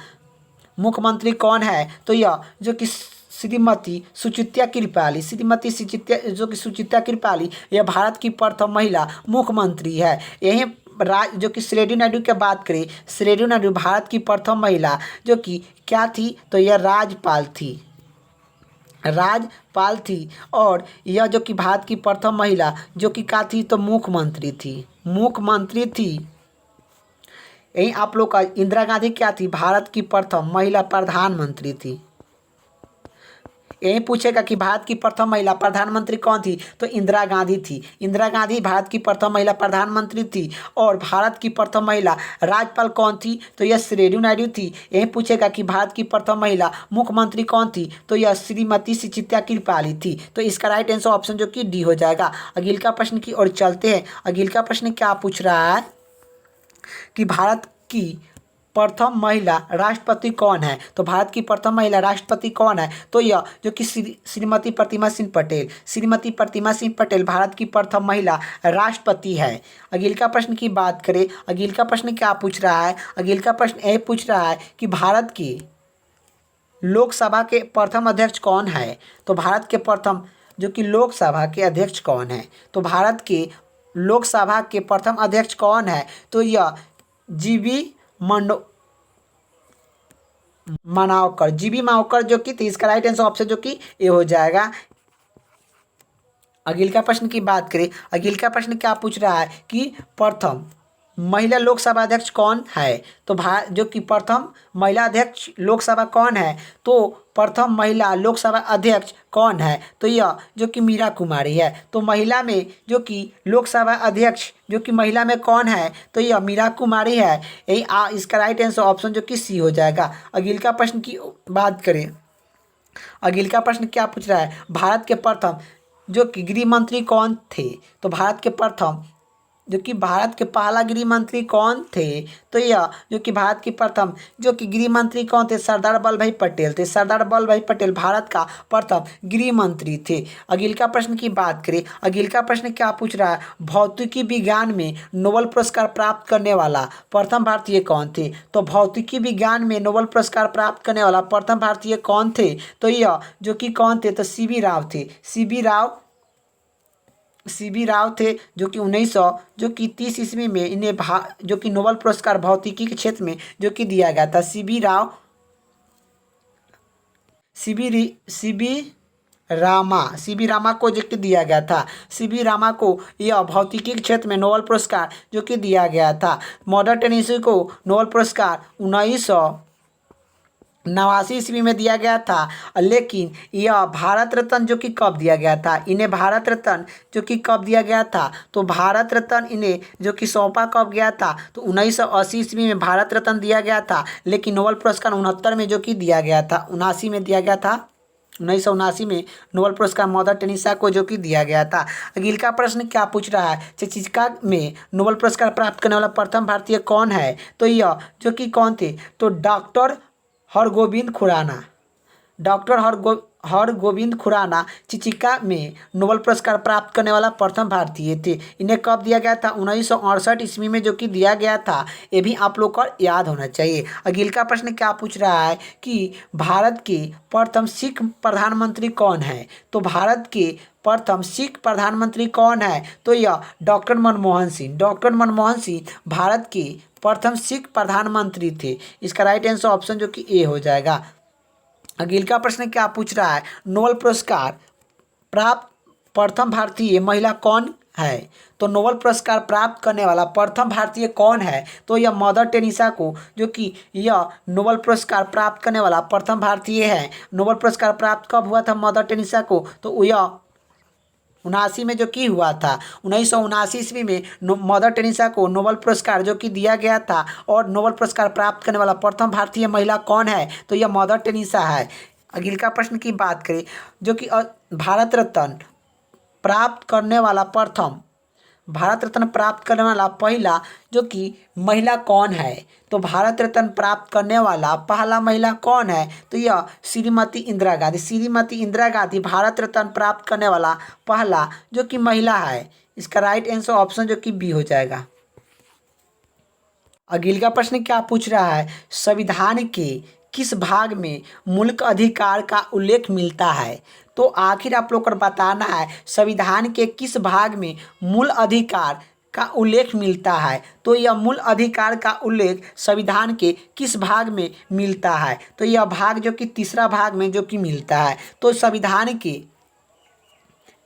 मुख्यमंत्री कौन है, तो यह जो कि श्रीमती सुचित्रा कृपाली, श्रीमती सुचित्रा जो कि सुचित्रा कृपाली यह भारत की प्रथम महिला मुख्यमंत्री है। यही जो कि सरोजिनी नायडू की बात करें, सरोजिनी नायडू भारत की प्रथम महिला जो कि क्या थी, तो यह राज्यपाल थी, राज्यपाल थी। और यह जो कि भारत की प्रथम महिला जो कि क्या थी, तो मुख्यमंत्री थी, मुख्यमंत्री थी। यही आप लोग का इंदिरा गांधी क्या थी, भारत की प्रथम महिला प्रधानमंत्री थी। यही पूछेगा कि भारत की प्रथम महिला प्रधानमंत्री कौन थी, तो इंदिरा गांधी थी। इंदिरा गांधी भारत की प्रथम महिला प्रधानमंत्री थी। और भारत की प्रथम महिला राज्यपाल कौन थी, तो यह सरोजिनी नायडू थी। यही पूछेगा कि भारत की प्रथम महिला मुख्यमंत्री कौन थी, तो यह श्रीमती सुचित्रा कृपाली थी। तो इसका राइट आंसर ऑप्शन जो कि डी हो जाएगा। अगले का प्रश्न की ओर चलते हैं। अगले का प्रश्न क्या पूछ रहा है कि भारत की प्रथम महिला राष्ट्रपति कौन है, तो भारत की प्रथम महिला राष्ट्रपति कौन है, तो यह जो कि श्रीमती प्रतिमा सिंह पटेल, श्रीमती प्रतिमा सिंह पटेल भारत की प्रथम महिला राष्ट्रपति है। अगले का प्रश्न की बात करें, अगले का प्रश्न क्या पूछ रहा है, अगले का प्रश्न यह पूछ रहा है कि भारत की लोकसभा के प्रथम अध्यक्ष कौन है, तो भारत के प्रथम जो कि लोकसभा के अध्यक्ष कौन है, तो भारत के लोकसभा के प्रथम अध्यक्ष कौन है, तो यह जीबी मानेवकर, जीबी मानेवकर जो कि इसका राइट आंसर ऑप्शन जो कि ए हो जाएगा। अगले का प्रश्न की बात करें, अगले का प्रश्न क्या पूछ रहा है कि प्रथम महिला लोकसभा अध्यक्ष कौन है, तो जो कि प्रथम महिला अध्यक्ष लोकसभा कौन है, तो प्रथम महिला लोकसभा अध्यक्ष कौन है, तो यह जो कि मीरा कुमारी है। तो महिला में जो कि लोकसभा अध्यक्ष जो कि महिला में कौन है, तो यह मीरा कुमारी है। यही इसका राइट आंसर ऑप्शन जो कि सी हो जाएगा। अगले का प्रश्न की बात करें, अगले का प्रश्न क्या पूछ रहा है, भारत के प्रथम जो कि गृह मंत्री कौन थे, तो भारत के प्रथम जो कि भारत के पहला गृह मंत्री कौन थे, तो यह जो कि भारत की प्रथम जो कि गृह मंत्री कौन थे, सरदार वल्लभ भाई पटेल थे। सरदार वल्लभ भाई पटेल भारत का प्रथम गृह मंत्री थे। अगले का प्रश्न की बात करें, अगले का प्रश्न क्या पूछ रहा है, भौतिकी विज्ञान में नोबेल पुरस्कार प्राप्त करने वाला प्रथम भारतीय कौन थे, तो भौतिकी विज्ञान में नोबेल पुरस्कार प्राप्त करने वाला प्रथम भारतीय कौन थे, तो यह जो कि कौन थे, तो सीवी राव थे। सीवी राव थे जो कि 1930 ईस्वी में इन्हें जो कि नोबेल पुरस्कार भौतिकी के क्षेत्र में जो कि दिया गया था। सीवी रामा को जो कि दिया गया था। सीवी रामा को यह भौतिकी के क्षेत्र में नोबेल पुरस्कार जो कि दिया गया था। मदर टेरेसा को नोबेल पुरस्कार 1989 ईस्वी में दिया गया था। लेकिन यह भारत रत्न जो कि कब दिया गया था, इन्हें भारत रत्न जो कि कब दिया गया था, तो भारत रत्न इन्हें जो कि सौंपा कब गया था, तो 1980 ईस्वी में भारत रत्न दिया गया था। लेकिन नोबेल पुरस्कार 69 में जो कि दिया गया था, 79 में दिया गया था। 1979 में नोबेल पुरस्कार मदर टेरेसा को जो कि दिया गया था। अगले का प्रश्न क्या पूछ रहा है, चिकित्सा में नोबेल पुरस्कार प्राप्त करने वाला प्रथम भारतीय कौन है? तो यह जो कि कौन थे, तो डॉक्टर हरगोविंद खुराना। डॉक्टर हरगोविंद खुराना चिकित्सा में नोबेल पुरस्कार प्राप्त करने वाला प्रथम भारतीय थे। इन्हें कब दिया गया था? 1968 ईस्वी में जो कि दिया गया था। ये भी आप लोग को याद होना चाहिए। अगले का प्रश्न क्या पूछ रहा है कि भारत के प्रथम सिख प्रधानमंत्री कौन है? तो भारत के प्रथम सिख प्रधानमंत्री कौन है? तो यह डॉक्टर मनमोहन सिंह। डॉक्टर मनमोहन सिंह भारत के प्रथम सिख प्रधानमंत्री थे। इसका राइट आंसर ऑप्शन जो कि ए हो जाएगा। अगले का प्रश्न क्या पूछ रहा है, नोबेल पुरस्कार प्राप्त प्रथम भारतीय महिला कौन है? तो नोबेल पुरस्कार प्राप्त करने वाला प्रथम भारतीय कौन है? तो यह मदर टेरेसा को, जो कि यह नोबेल पुरस्कार प्राप्त करने वाला प्रथम भारतीय है। नोबेल पुरस्कार प्राप्त कब हुआ था मदर टेरेसा को? तो यह 79 में जो कि हुआ था। 1979 ईस्वी में मदर टेरेसा को नोबेल पुरस्कार जो कि दिया गया था। और नोबेल पुरस्कार प्राप्त करने वाला प्रथम भारतीय महिला कौन है? तो यह मदर टेरेसा है। अगले का प्रश्न की बात करें, जो कि भारत रत्न प्राप्त करने वाला प्रथम, भारत रत्न प्राप्त करने वाला पहला जो कि महिला कौन है? तो भारत रत्न प्राप्त करने वाला पहला महिला कौन है? तो यह श्रीमती इंदिरा गांधी। श्रीमती इंदिरा गांधी भारत रत्न प्राप्त करने वाला पहला जो कि महिला है। इसका राइट आंसर ऑप्शन जो कि बी हो जाएगा। अगले का प्रश्न क्या पूछ रहा है, संविधान के किस भाग में मूल अधिकार का उल्लेख मिलता है? तो आखिर आप लोग को बताना है संविधान के किस भाग में मूल अधिकार का उल्लेख मिलता है। तो यह मूल अधिकार का उल्लेख संविधान के किस भाग में मिलता है? तो यह भाग जो कि तीसरा भाग में जो कि मिलता है। तो संविधान के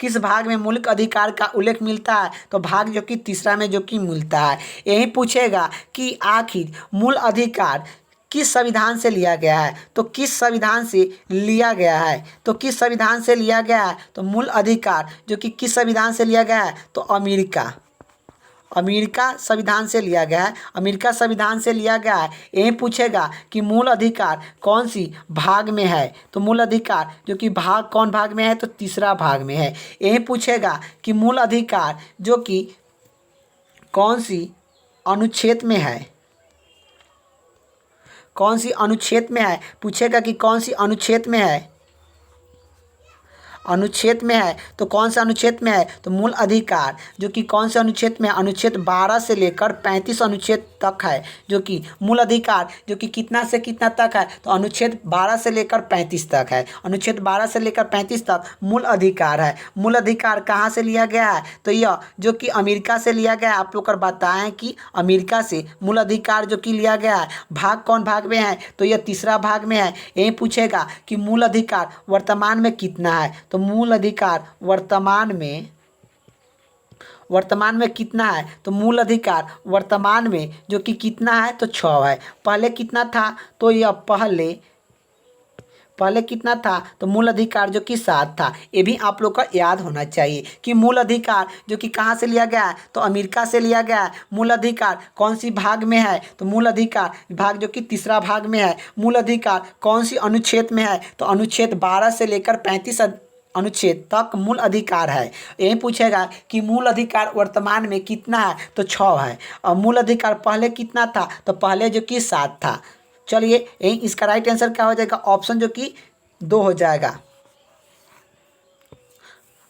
किस भाग में मौलिक अधिकार का उल्लेख मिलता है? तो भाग जो कि तीसरा में जो कि मिलता है। यही पूछेगा कि आखिर मूल अधिकार किस संविधान से लिया गया है? तो किस संविधान से लिया गया है? तो किस संविधान से लिया गया है? तो मूल अधिकार जो कि किस संविधान से लिया गया है? तो अमेरिका संविधान से लिया गया है। अमेरिका संविधान से लिया गया है। यही पूछेगा कि मूल अधिकार कौन सी भाग में है? तो मूल अधिकार जो कि भाग कौन भाग में है? तो तीसरा भाग में है। यही पूछेगा कि मूल अधिकार जो कि कौन सी अनुच्छेद में है? कौन सी अनुच्छेद में है? पूछेगा कि कौन सी अनुच्छेद में है? अनुच्छेद में है। तो कौन सा अनुच्छेद में है? तो मूल अधिकार जो कि कौन से अनुच्छेद में है? अनुच्छेद 12 से लेकर 35 अनुच्छेद तक है। जो कि मूल अधिकार जो कि कितना से कितना तक है? तो अनुच्छेद 12 से लेकर 35 तक है। अनुच्छेद 12 से लेकर 35 तक मूल अधिकार है। मूल अधिकार कहाँ से लिया गया है? तो यह जो कि अमेरिका से लिया गया है। आप लोग को बताएं कि अमेरिका से मूल अधिकार जो कि लिया गया है। भाग कौन भाग में है? तो यह तीसरा भाग में है। यही पूछेगा कि मूल अधिकार वर्तमान में कितना है? तो मूल अधिकार वर्तमान में कितना है? तो मूल अधिकार वर्तमान में जो कि कितना है? तो 6 है। पहले कितना था? तो यह पहले कितना था? तो मूल अधिकार जो कि 7 था। ये भी आप लोग का याद होना चाहिए कि मूल अधिकार जो कि कहाँ से लिया गया है? तो अमेरिका से लिया गया है। मूल अधिकार कौन सी भाग में है? तो मूल अधिकार भाग जो कि तीसरा भाग में है। मूल अधिकार कौन सी अनुच्छेद में है? तो अनुच्छेद 12 से लेकर 35 अनुच्छेद तक मूल अधिकार है। यही पूछेगा कि मूल अधिकार वर्तमान में कितना है? तो 6 है। और मूल अधिकार पहले कितना था? तो पहले जो कि 7 था। चलिए यही इसका राइट आंसर क्या हो जाएगा? ऑप्शन जो कि 2 हो जाएगा।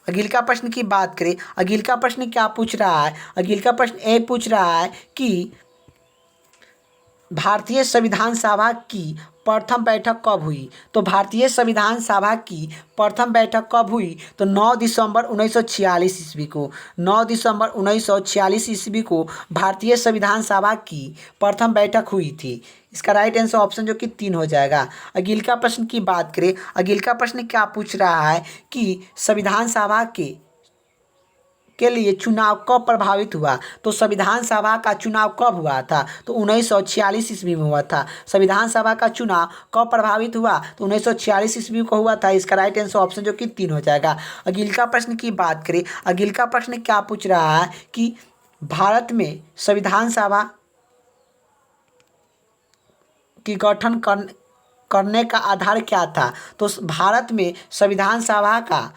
अगले का प्रश्न की बात करें, अगले का प्रश्न क्या पूछ रहा है? अगले का प्रश्न ये पूछ रहा है कि भारतीय संविधान सभा की प्रथम बैठक कब हुई? तो भारतीय संविधान सभा की प्रथम बैठक कब हुई? तो 9 दिसंबर 1946 ईस्वी को। 9 दिसंबर 1946 ईस्वी को भारतीय संविधान सभा की प्रथम बैठक हुई थी। इसका राइट आंसर ऑप्शन जो कि 3 हो जाएगा। अगले का प्रश्न की बात करें, अगले का प्रश्न क्या पूछ रहा है कि संविधान सभा के लिए चुनाव कब प्रभावित हुआ? तो संविधान सभा का चुनाव कब हुआ था? तो 1946 ईस्वी में हुआ था। संविधान सभा का चुनाव कब प्रभावित हुआ? तो 1946 ईस्वी को हुआ था। इसका राइट आंसर ऑप्शन जो कि 3 हो जाएगा। अगले का प्रश्न की बात करें, अगले का प्रश्न क्या पूछ रहा है कि भारत में संविधान सभा की गठन करने का आधार क्या था? तो भारत में संविधान सभा का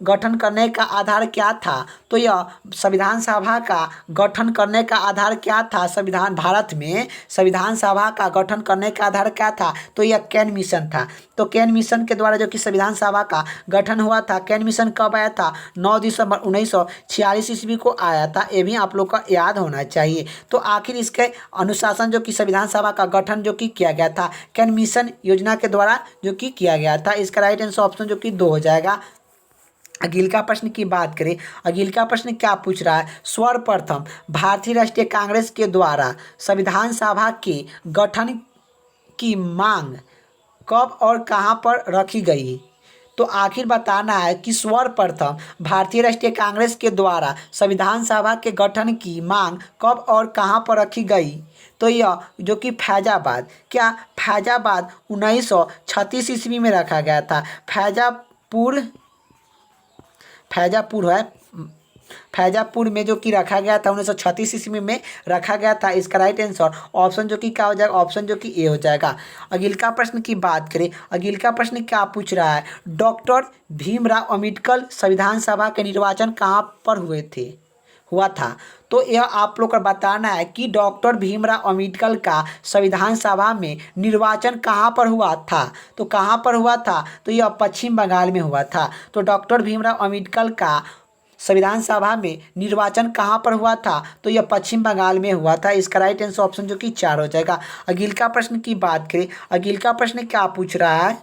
गठन करने का आधार क्या था? तो यह संविधान सभा का गठन करने का आधार क्या था? संविधान भारत में संविधान सभा का गठन करने का आधार क्या था? तो यह केन मिशन था। तो केन मिशन के द्वारा जो कि संविधान सभा का गठन हुआ था। केन मिशन कब आया था? 9 दिसंबर 1946 ईस्वी को आया था। ये भी आप लोग का याद होना चाहिए। तो आखिर इसके अनुशासन जो कि संविधान सभा का गठन जो कि किया गया था केन मिशन योजना के द्वारा जो कि किया गया था। इसका राइट आंसर ऑप्शन जो कि 2 हो जाएगा। अगिल का प्रश्न की बात करें, अगिल का प्रश्न क्या पूछ रहा है? सर्वप्रथम भारतीय राष्ट्रीय कांग्रेस के द्वारा संविधान सभा के गठन की मांग कब और कहां पर रखी गई? तो आखिर बताना है कि सर्वप्रथम भारतीय राष्ट्रीय कांग्रेस के द्वारा संविधान सभा के गठन की मांग कब और कहां पर रखी गई? तो यह जो कि फैजाबाद, क्या फैजाबाद 1936 ईस्वी में रखा गया था। फैजापुर है, फैजापुर में जो कि रखा गया था 1936 ईस्वी में रखा गया था। इसका राइट आंसर ऑप्शन जो कि क्या हो जाएगा? ऑप्शन जो कि ए हो जाएगा। अगिल का प्रश्न की बात करें, अगिल का प्रश्न क्या पूछ रहा है? डॉक्टर भीमराव अम्बेडकर संविधान सभा के निर्वाचन कहाँ पर हुआ था? तो यह आप लोग को बताना है कि डॉक्टर भीमराव अम्बेडकर का संविधान सभा में निर्वाचन कहाँ पर हुआ था? तो कहाँ पर हुआ था? तो यह पश्चिम बंगाल में हुआ था। तो डॉक्टर भीमराव अम्बेडकर का संविधान सभा में निर्वाचन कहाँ पर हुआ था? तो यह पश्चिम बंगाल में हुआ था। इसका राइट आंसर ऑप्शन जो कि 4 हो जाएगा। अगिल का प्रश्न की बात करें, अगिल का प्रश्न क्या पूछ रहा है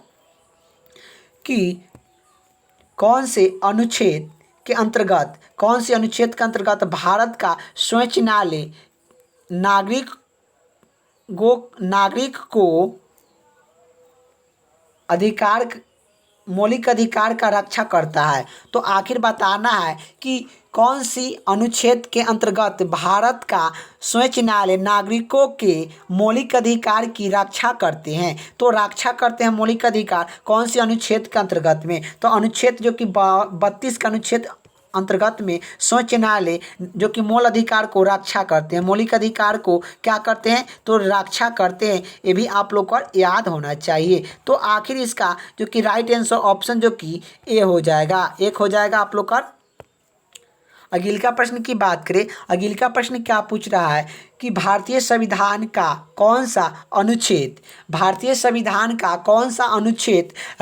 कि कौन से अनुच्छेद के अंतर्गत भारत का स्वच्छ न्यायालय नागरिक को मौलिक अधिकार का रक्षा करता है? तो आखिर बताना है कि कौन सी अनुच्छेद के अंतर्गत भारत का स्वच्छ न्यायालय नागरिकों के मौलिक अधिकार की रक्षा करते हैं? तो रक्षा करते हैं मौलिक अधिकार कौन सी अनुच्छेद के अंतर्गत में? तो अनुच्छेद जो कि 32 का अनुच्छेद अंतर्गत में स्वच्छ न्यायालय जो कि मूल अधिकार को रक्षा करते हैं, मौलिक अधिकार को क्या करते हैं? तो रक्षा करते हैं। ये भी आप लोग को याद होना चाहिए। तो आखिर इसका जो कि राइट आंसर ऑप्शन जो कि ए हो जाएगा, 1 हो जाएगा आप लोग का। अगिल का प्रश्न की बात करें, अगिल का प्रश्न क्या पूछ रहा है कि भारतीय संविधान का कौन सा अनुच्छेद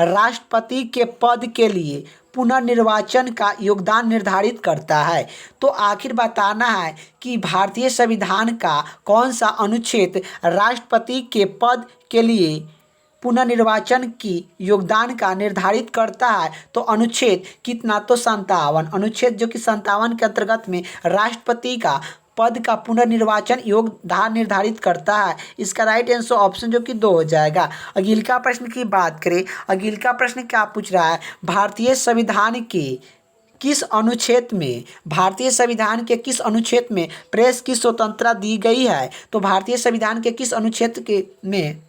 राष्ट्रपति के पद के लिए पुनर्निर्वाचन का योगदान निर्धारित करता है? तो आखिर बताना है कि भारतीय संविधान का कौन सा अनुच्छेद राष्ट्रपति के पद के लिए पुनर्निर्वाचन की योगदान का निर्धारित करता है? तो अनुच्छेद कितना? तो 57। अनुच्छेद जो कि 57 के अंतर्गत में राष्ट्रपति का पद का पुनर्निर्वाचन योगदान निर्धारित करता है। इसका राइट आंसर ऑप्शन जो कि 2 हो जाएगा। अगिल का प्रश्न की बात करें, अगिल का प्रश्न क्या पूछ रहा है? भारतीय संविधान के किस अनुच्छेद में प्रेस की स्वतंत्रता दी गई है? तो भारतीय संविधान के किस अनुच्छेद में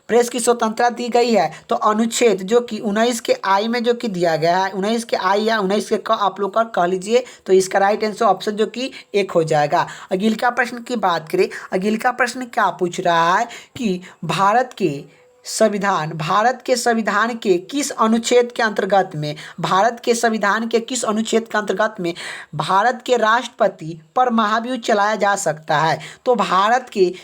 प्रेस की स्वतंत्रता दी गई है? तो अनुच्छेद जो कि 19 के आई में जो कि दिया गया है, 19 के आई या 19 के क आप लोग का कह लीजिए। तो इसका राइट आंसर ऑप्शन जो कि 1 हो जाएगा। अगिल का प्रश्न की बात करें, अगिल का प्रश्न क्या पूछ रहा है कि भारत के संविधान के किस अनुच्छेद के अंतर्गत में भारत के राष्ट्रपति पर महाभियोग चलाया जा सकता है? तो भारत के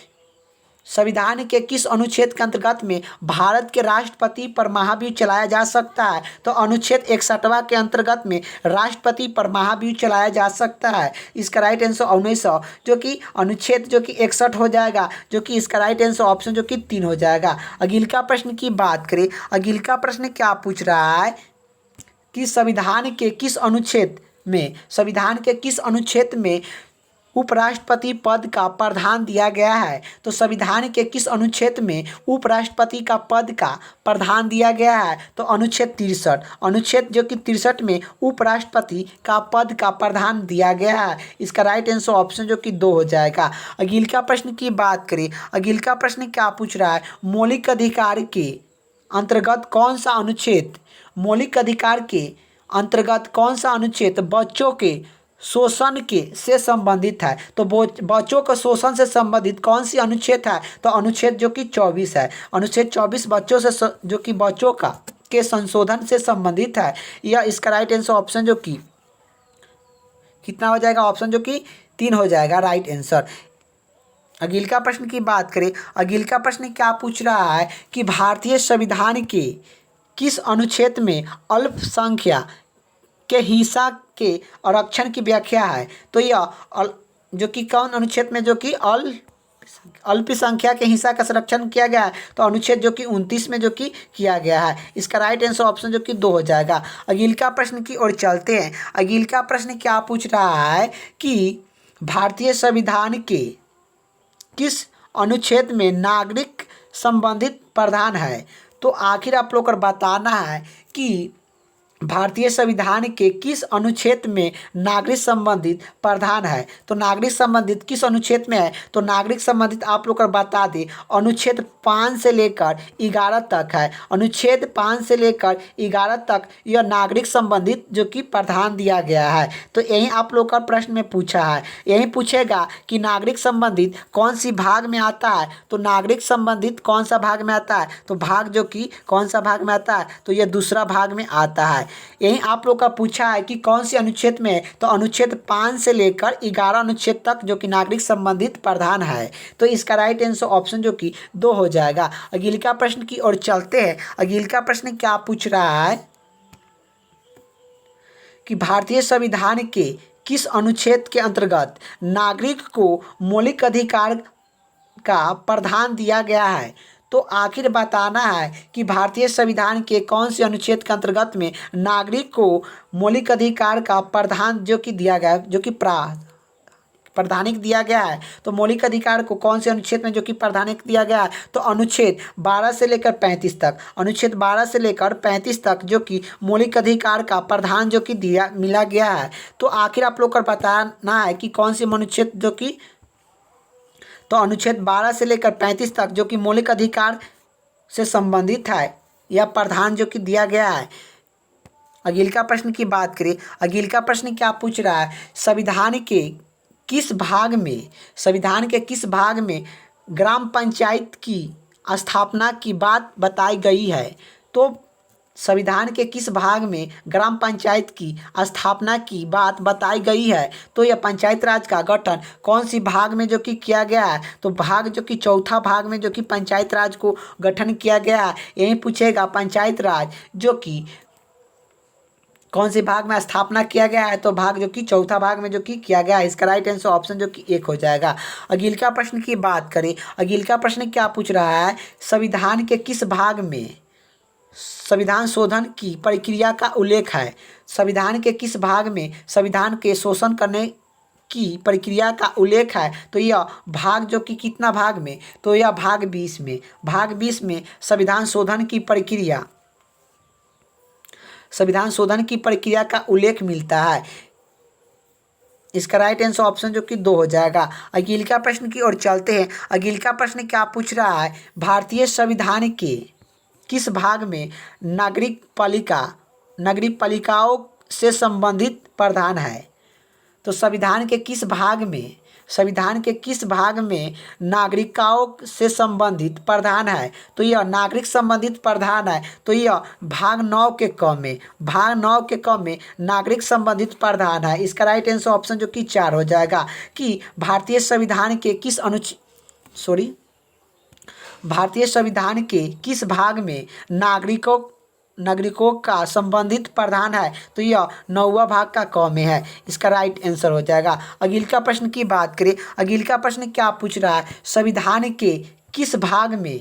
संविधान के किस अनुच्छेद के अंतर्गत में भारत के राष्ट्रपति पर महाभियोग चलाया जा सकता है? तो अनुच्छेद 61वां के अंतर्गत में राष्ट्रपति पर महाभियोग चलाया जा सकता है। इसका राइट आंसर 1900 जो कि अनुच्छेद जो कि 61 हो जाएगा, जो कि इसका राइट आंसर ऑप्शन जो कि 3 हो जाएगा। अगिल का प्रश्न की बात करें, अगिल का प्रश्न क्या पूछ रहा है कि संविधान के किस अनुच्छेद में उपराष्ट्रपति पद का प्रावधान दिया गया है? तो संविधान के किस अनुच्छेद में उपराष्ट्रपति का पद का प्रावधान दिया गया है? तो अनुच्छेद 63, अनुच्छेद जो कि 63 में उपराष्ट्रपति का पद का प्रावधान दिया गया है। इसका राइट आंसर ऑप्शन जो कि 2 हो जाएगा। अगिल का प्रश्न की बात करें, अगिल का प्रश्न क्या पूछ रहा है? मौलिक अधिकार के अंतर्गत कौन सा अनुच्छेद बच्चों के शोषण के से संबंधित है। तो बच्चों का शोषण से संबंधित कौन सी अनुच्छेद है? तो अनुच्छेद जो कि 24 है। अनुच्छेद 24 बच्चों से जो कि बच्चों का के संशोधन से संबंधित है। यह इसका राइट आंसर ऑप्शन जो कि कितना हो जाएगा? ऑप्शन जो कि 3 हो जाएगा राइट आंसर। अगले का प्रश्न की बात करें, अगले का प्रश्न क्या पूछ रहा है कि भारतीय संविधान के किस अनुच्छेद में अल्पसंख्यक के हिस्सा के आरक्षण की व्याख्या है? तो यह जो कि कौन अनुच्छेद में जो कि अल्पसंख्यक के हिस्सा का संरक्षण किया गया है? तो अनुच्छेद जो कि 29 में जो कि किया गया है। इसका राइट आंसर ऑप्शन जो कि 2 हो जाएगा। अगले का प्रश्न की ओर चलते हैं। अगले का प्रश्न क्या पूछ रहा है कि भारतीय संविधान के किस अनुच्छेद में नागरिक संबंधित प्रावधान है? तो आखिर आप लोग को बताना है कि भारतीय संविधान के किस अनुच्छेद में नागरिक संबंधित प्रावधान है। तो नागरिक संबंधित किस अनुच्छेद में है? तो नागरिक संबंधित आप लोग को बता दें अनुच्छेद 5 से लेकर 11 तक है। अनुच्छेद 5 से लेकर 11 तक यह नागरिक संबंधित जो कि प्रावधान दिया गया है। तो यही आप लोग का प्रश्न में पूछा है। यही पूछेगा कि नागरिक संबंधित कौन सी भाग में आता है? तो नागरिक संबंधित कौन सा भाग में आता है? तो भाग जो कि कौन सा भाग में आता है? तो यह दूसरा भाग में आता है। यही आप लोग का पूछा है कि कौन सी अनुच्छेद में? तो अनुच्छेद 5 से लेकर 11 अनुच्छेद तक जो कि नागरिक संबंधित प्रावधान है। तो इसका राइट आंसर ऑप्शन जो कि 2 हो जाएगा। अगले का प्रश्न की ओर चलते हैं। अगले का प्रश्न क्या पूछ रहा है कि भारतीय संविधान के किस अनुच्छेद के अंतर्गत नागरिक को मौलिक अधिकार का प्रावधान दिया गया है? तो आखिर बताना है कि भारतीय संविधान के कौन से अनुच्छेद के अंतर्गत में नागरिक को मौलिक अधिकार का प्रावधान जो कि दिया गया है, जो कि प्रावधानिक दिया गया है। तो मौलिक अधिकार को कौन से अनुच्छेद में जो कि प्रावधानिक दिया गया है? तो अनुच्छेद 12 से लेकर 35 तक। अनुच्छेद 12 से लेकर 35 तक जो कि मौलिक अधिकार का प्रावधान जो कि दिया मिला गया है। तो आखिर आप लोग को बताना है कि कौन सी अनुच्छेद जो कि तो अनुच्छेद 12 से लेकर 35 तक जो कि मौलिक अधिकार से संबंधित है, यह प्रावधान जो कि दिया गया है। अगले का प्रश्न की बात करें। अगले का प्रश्न क्या पूछ रहा है? संविधान के किस भाग में ग्राम पंचायत की स्थापना की बात बताई गई है? तो संविधान के किस भाग में ग्राम पंचायत की स्थापना की बात बताई गई है? तो यह पंचायत राज का गठन कौन सी भाग में जो कि किया गया है? तो भाग जो कि चौथा भाग में जो कि पंचायत राज को गठन किया गया है। यही पूछेगा पंचायत राज जो कि कौन से भाग में स्थापना किया गया है? तो भाग जो कि चौथा भाग में जो कि किया गया है। इसका राइट आंसर ऑप्शन जो कि 1 हो जाएगा। अगले का प्रश्न की बात करें। अगले का प्रश्न क्या पूछ रहा है? संविधान के किस भाग में संविधान शोधन की प्रक्रिया का उल्लेख है? संविधान के किस भाग में संविधान के शोषण करने की प्रक्रिया का उल्लेख है? तो यह भाग जो कि कितना भाग में? तो यह भाग 20 में। भाग 20 में संविधान शोधन की प्रक्रिया का उल्लेख मिलता है। इसका राइट आंसर ऑप्शन जो कि 2 हो जाएगा। अगले का प्रश्न की ओर चलते हैं। अगले का प्रश्न क्या पूछ रहा है? भारतीय संविधान के किस भाग में नागरिक पालिकाओं से संबंधित प्रावधान है? तो संविधान के किस भाग में नागरिकों से संबंधित प्रावधान है? तो यह नागरिक संबंधित प्रावधान है। तो यह भाग 9 के क में नागरिक संबंधित प्रावधान है। इसका राइट आंसर ऑप्शन जो कि 4 हो जाएगा कि भारतीय संविधान के किस भाग में नागरिकों का संबंधित प्रावधान है? तो यह 9वां भाग का क में है। इसका राइट आंसर हो जाएगा। अगले का प्रश्न की बात करें। अगले का प्रश्न क्या पूछ रहा है? संविधान के किस भाग में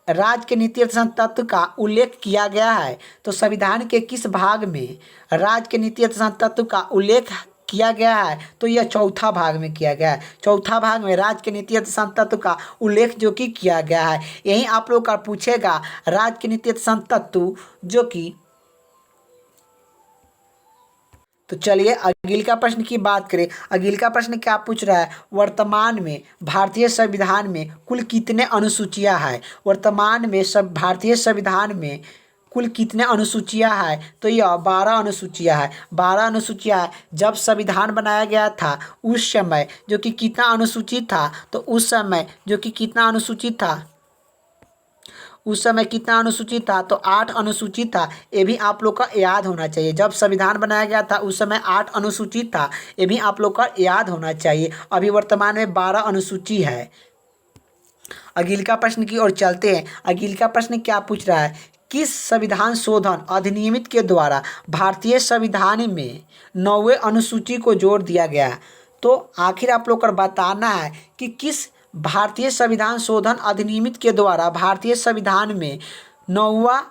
राज्य के नीति तत्व का उल्लेख किया गया है? तो संविधान के किस भाग में राज्य के नीति तत्व का उल्लेख किया गया है? तो यह चौथा भाग में किया गया है। चौथा भाग में राज्य के नीति तत्व का उल्लेख जो कि किया गया है। यही आप लोग का पूछेगा राज्य के नीति तत्व जो कि तो चलिए अगले का प्रश्न की बात करें। अगले का प्रश्न क्या पूछ रहा है? वर्तमान में भारतीय संविधान में कुल कितने अनुसूचियां हैं? वर्तमान में भारतीय संविधान में कुल कितने अनुसूचियां हैं? तो यह 12 अनुसूचियां हैं। 12 अनुसूचियां हैं। जब संविधान बनाया गया था उस समय जो कि कितना अनुसूचित था? तो उस समय जो कि कितना अनुसूचित था? उस समय कितना अनुसूचित था? तो 8 अनुसूचित था। ये भी आप लोग का याद होना चाहिए। जब संविधान बनाया गया था उस समय 8 अनुसूचित था। ये भी आप लोग का याद होना चाहिए। अभी वर्तमान में 12 अनुसूची है। अगले का प्रश्न की ओर चलते हैं। अगले का प्रश्न क्या पूछ रहा है? किस संविधान शोधन अधिनियम के द्वारा भारतीय संविधान में 9वें अनुसूची को जोड़ दिया गया? तो आखिर आप लोग को बताना है कि किस भारतीय संविधान शोधन अधिनियम के द्वारा भारतीय संविधान में 9वां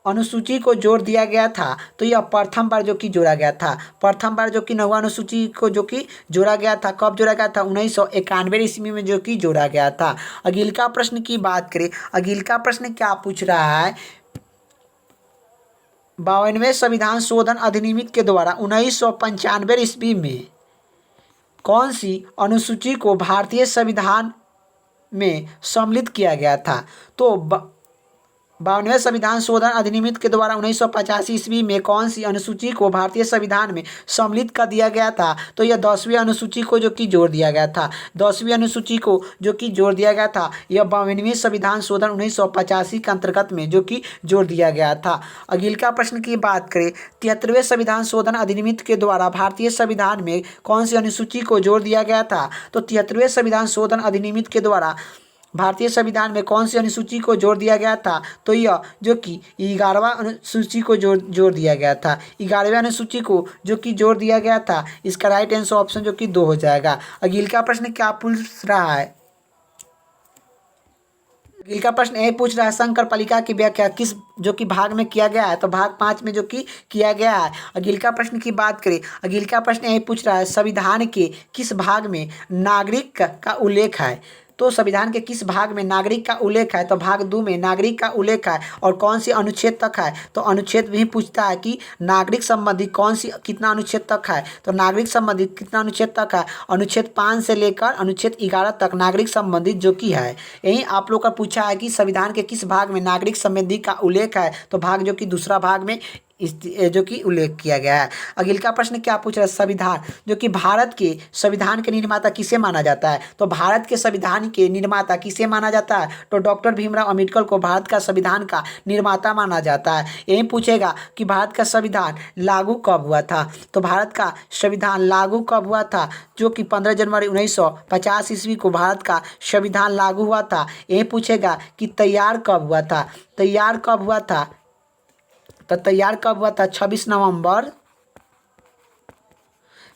अनुसूची को जोड़ दिया गया था। तो यह प्रथम बार जो कि जोड़ा गया था। प्रथम बार जो कि 9वां अनुसूची को जो कि जोड़ा गया था, कब जोड़ा गया था? 1991 ईस्वी में जो कि जोड़ा गया था। अगले का प्रश्न की बात करें। अगले का प्रश्न क्या पूछ रहा है? 52वें संविधान शोधन अधिनियम के द्वारा 1995 ईस्वी में कौन सी अनुसूची को भारतीय संविधान में सम्मिलित किया गया था? तो 52वें संविधान शोधन अधिनियम के द्वारा 1985 ईस्वी में कौन सी अनुसूची को भारतीय संविधान में सम्मिलित कर दिया गया था? तो यह 10वीं अनुसूची को जो कि जोड़ दिया गया था। 10वीं अनुसूची को जो कि जोड़ दिया गया था। यह 52वें संविधान शोधन 1985 के अंतर्गत में जो कि जोड़ दिया गया था। अगले का प्रश्न की बात करें। 73वें संविधान शोधन अधिनियम के द्वारा भारतीय संविधान में कौन सी अनुसूची को जोड़ दिया गया था? तो 73वें संविधान शोधन अधिनियम के द्वारा भारतीय संविधान में कौन सी अनुसूची को जोड़ दिया गया था? तो यह जो कि 11वां अनुसूची को जोड़ दिया गया था। 11वें अनुसूची को जो कि जोड़ दिया गया था। इसका राइट आंसर ऑप्शन जो कि 2 हो जाएगा। अगले का प्रश्न क्या पूछ रहा है? अगले का प्रश्न यही पूछ रहा है, शंकर पालिका की व्याख्या किस जो कि भाग में किया गया है? तो भाग 5 में जो कि किया गया है। अगले का प्रश्न की बात करें। अगले का प्रश्न यही पूछ रहा है, संविधान के किस भाग में नागरिक का उल्लेख है? तो संविधान के किस भाग में नागरिक का उल्लेख है? तो भाग 2 में नागरिक का उल्लेख है। और कौन सी अनुच्छेद तक है? तो अनुच्छेद भी पूछता है कि नागरिक संबंधी कौन सी कितना अनुच्छेद तक है? तो नागरिक संबंधी कितना अनुच्छेद तक है? अनुच्छेद 5 से लेकर अनुच्छेद 11 तक नागरिक संबंधित जो कि है। यही आप लोग का पूछा है कि संविधान के किस भाग में नागरिक संबंधी का उल्लेख है? तो भाग जो कि दूसरा भाग में इस जो कि उल्लेख किया गया है। अगले का प्रश्न क्या पूछ रहा है? संविधान जो कि भारत के संविधान के निर्माता किसे माना जाता है? तो भारत के संविधान के निर्माता किसे माना जाता है? तो डॉक्टर भीमराव अंबेडकर को भारत का संविधान का निर्माता माना जाता है। यही पूछेगा कि भारत का संविधान लागू कब हुआ था? तो भारत का संविधान लागू कब हुआ था? जो कि 15 जनवरी 1950 ईस्वी को भारत का संविधान लागू हुआ था। यही पूछेगा कि तैयार कब हुआ था? तैयार कब हुआ था? तो तैयार कब हुआ था? 26 नवंबर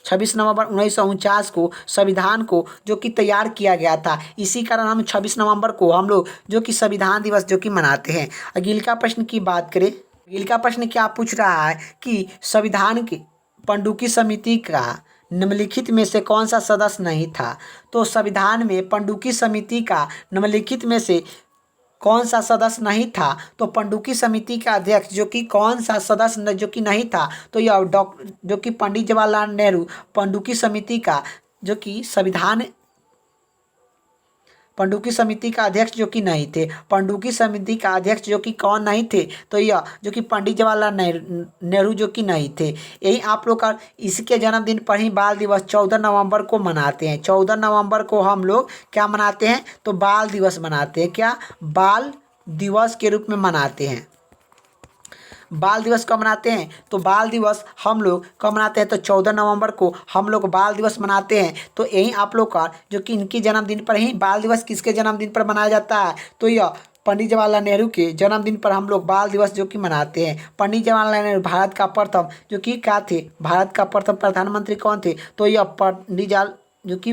1949 को संविधान को जो कि तैयार किया गया था। इसी कारण हम 26 नवंबर को हम लोग जो कि संविधान दिवस जो कि मनाते हैं। अगले का प्रश्न की बात करें। अगले का प्रश्न क्या पूछ रहा है कि संविधान की पंडुकी समिति का निम्नलिखित में से कौन सा सदस्य नहीं था? तो संविधान में पंडुकी समिति का निम्नलिखित में से कौन सा सदस्य नहीं था? तो पंडुकी समिति का अध्यक्ष जो कि कौन सा सदस्य जो कि नहीं था? तो यह जो कि पंडित जवाहरलाल नेहरू पंडुकी समिति का जो कि संविधान पंडुकी समिति का अध्यक्ष जो कि नहीं थे। पंडुकी समिति का अध्यक्ष जो कि कौन नहीं थे? तो यह जो कि पंडित जवाहरलाल नेहरू जो कि नहीं थे। यही आप लोग का इसके जन्मदिन पर ही बाल दिवस 14 नवंबर को मनाते हैं। 14 नवंबर को हम लोग क्या मनाते हैं? तो बाल दिवस मनाते हैं। क्या? बाल दिवस के रूप में मनाते हैं। बाल दिवस कब मनाते हैं? तो बाल दिवस हम लोग कब मनाते हैं? तो 14 नवंबर को हम लोग बाल दिवस मनाते हैं। तो यही आप लोग का जो कि इनकी जन्मदिन पर ही बाल दिवस किसके जन्मदिन पर मनाया जाता है? तो यह पंडित जवाहरलाल नेहरू के जन्मदिन पर हम लोग बाल दिवस जो कि मनाते हैं। पंडित जवाहरलाल नेहरू भारत का प्रथम जो कि क्या थे? भारत का प्रथम प्रधानमंत्री कौन थे? तो यह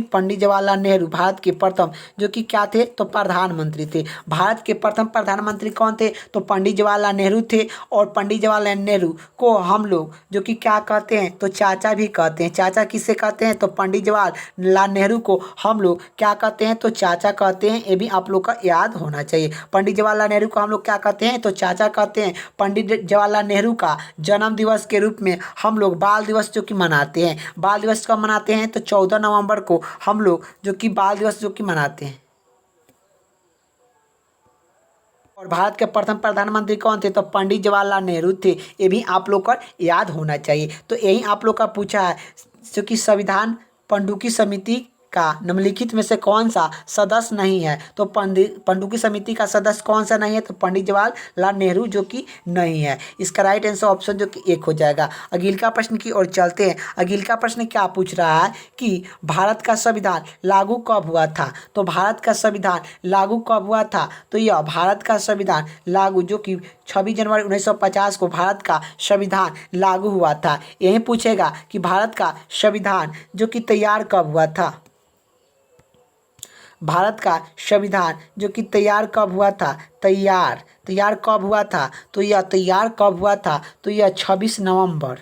पंडित जवाहरलाल नेहरू भारत के प्रथम जो कि क्या थे? तो प्रधानमंत्री थे। भारत के प्रथम प्रधानमंत्री कौन थे? तो पंडित जवाहरलाल नेहरू थे। और पंडित जवाहरलाल नेहरू को हम लोग जो कि क्या कहते हैं? तो चाचा भी कहते हैं। चाचा किससे कहते हैं? तो पंडित जवाहरलाल नेहरू को हम लोग क्या कहते हैं? तो चाचा कहते हैं। ये भी आप लोग का याद होना चाहिए। पंडित जवाहरलाल नेहरू को हम लोग क्या कहते हैं? तो चाचा कहते हैं। पंडित जवाहरलाल नेहरू का जन्म दिवस के रूप में हम लोग बाल दिवस जो कि मनाते हैं। बाल दिवस कब मनाते हैं? तो 14 नवंबर को हम लोग जो कि बाल दिवस जो कि मनाते हैं। और भारत के प्रथम प्रधानमंत्री कौन थे? तो पंडित जवाहरलाल नेहरू थे। ये भी आप लोग को याद होना चाहिए। तो यही आप लोग का पूछा है जो कि संविधान पंडुकी समिति का निम्नलिखित में से कौन सा सदस्य नहीं है? तो पंडुकी समिति का सदस्य कौन सा नहीं है? तो पंडित जवाहरलाल नेहरू जो कि नहीं है। इसका राइट आंसर ऑप्शन जो कि एक हो जाएगा। अगले का प्रश्न की ओर चलते हैं। अगले का प्रश्न क्या पूछ रहा है कि भारत का संविधान लागू कब हुआ था? तो भारत का संविधान लागू कब हुआ था? तो यह भारत का संविधान लागू जो कि 26 जनवरी 1950 को भारत का संविधान लागू हुआ था। यही पूछेगा कि भारत का संविधान जो कि तैयार कब हुआ था? भारत का संविधान जो कि तैयार कब हुआ था? तैयार कब हुआ था? तो यह तैयार कब हुआ था? तो यह 26 नवंबर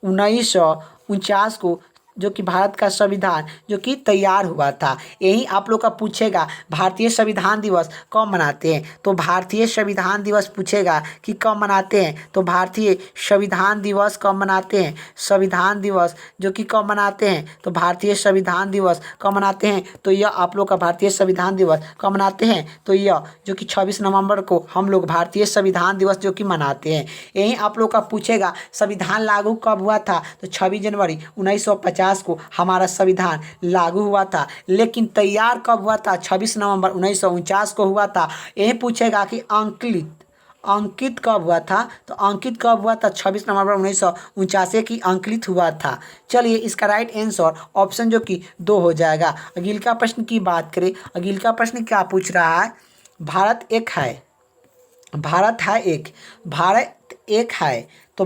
1949 को जो कि भारत का संविधान जो कि तैयार हुआ था। यही आप लोग का पूछेगा भारतीय संविधान दिवस कब मनाते हैं? तो भारतीय संविधान दिवस पूछेगा कि कब मनाते हैं? तो भारतीय संविधान दिवस कब मनाते हैं? संविधान दिवस जो कि कब मनाते हैं? तो भारतीय संविधान दिवस कब मनाते हैं? तो यह आप लोग का भारतीय संविधान दिवस कब मनाते हैं? तो यह जो कि 26 नवंबर को हम लोग भारतीय संविधान दिवस जो कि मनाते हैं। यही आप लोग का पूछेगा संविधान लागू कब हुआ था? तो 26 जनवरी 1950 को हमारा संविधान लागू हुआ था। लेकिन तैयार कब हुआ था? 26 नवंबर 1949 को हुआ था। यही पूछेगा कि अंकित कब हुआ था? तो अंकित कब हुआ था? 26 नवंबर 1949 की अंकित हुआ था। चलिए इसका राइट आंसर ऑप्शन जो कि 2 हो जाएगा। अगले का प्रश्न की बात करें। अगले का प्रश्न क्या पूछ रहा है? भारत एक है भारत एक है तो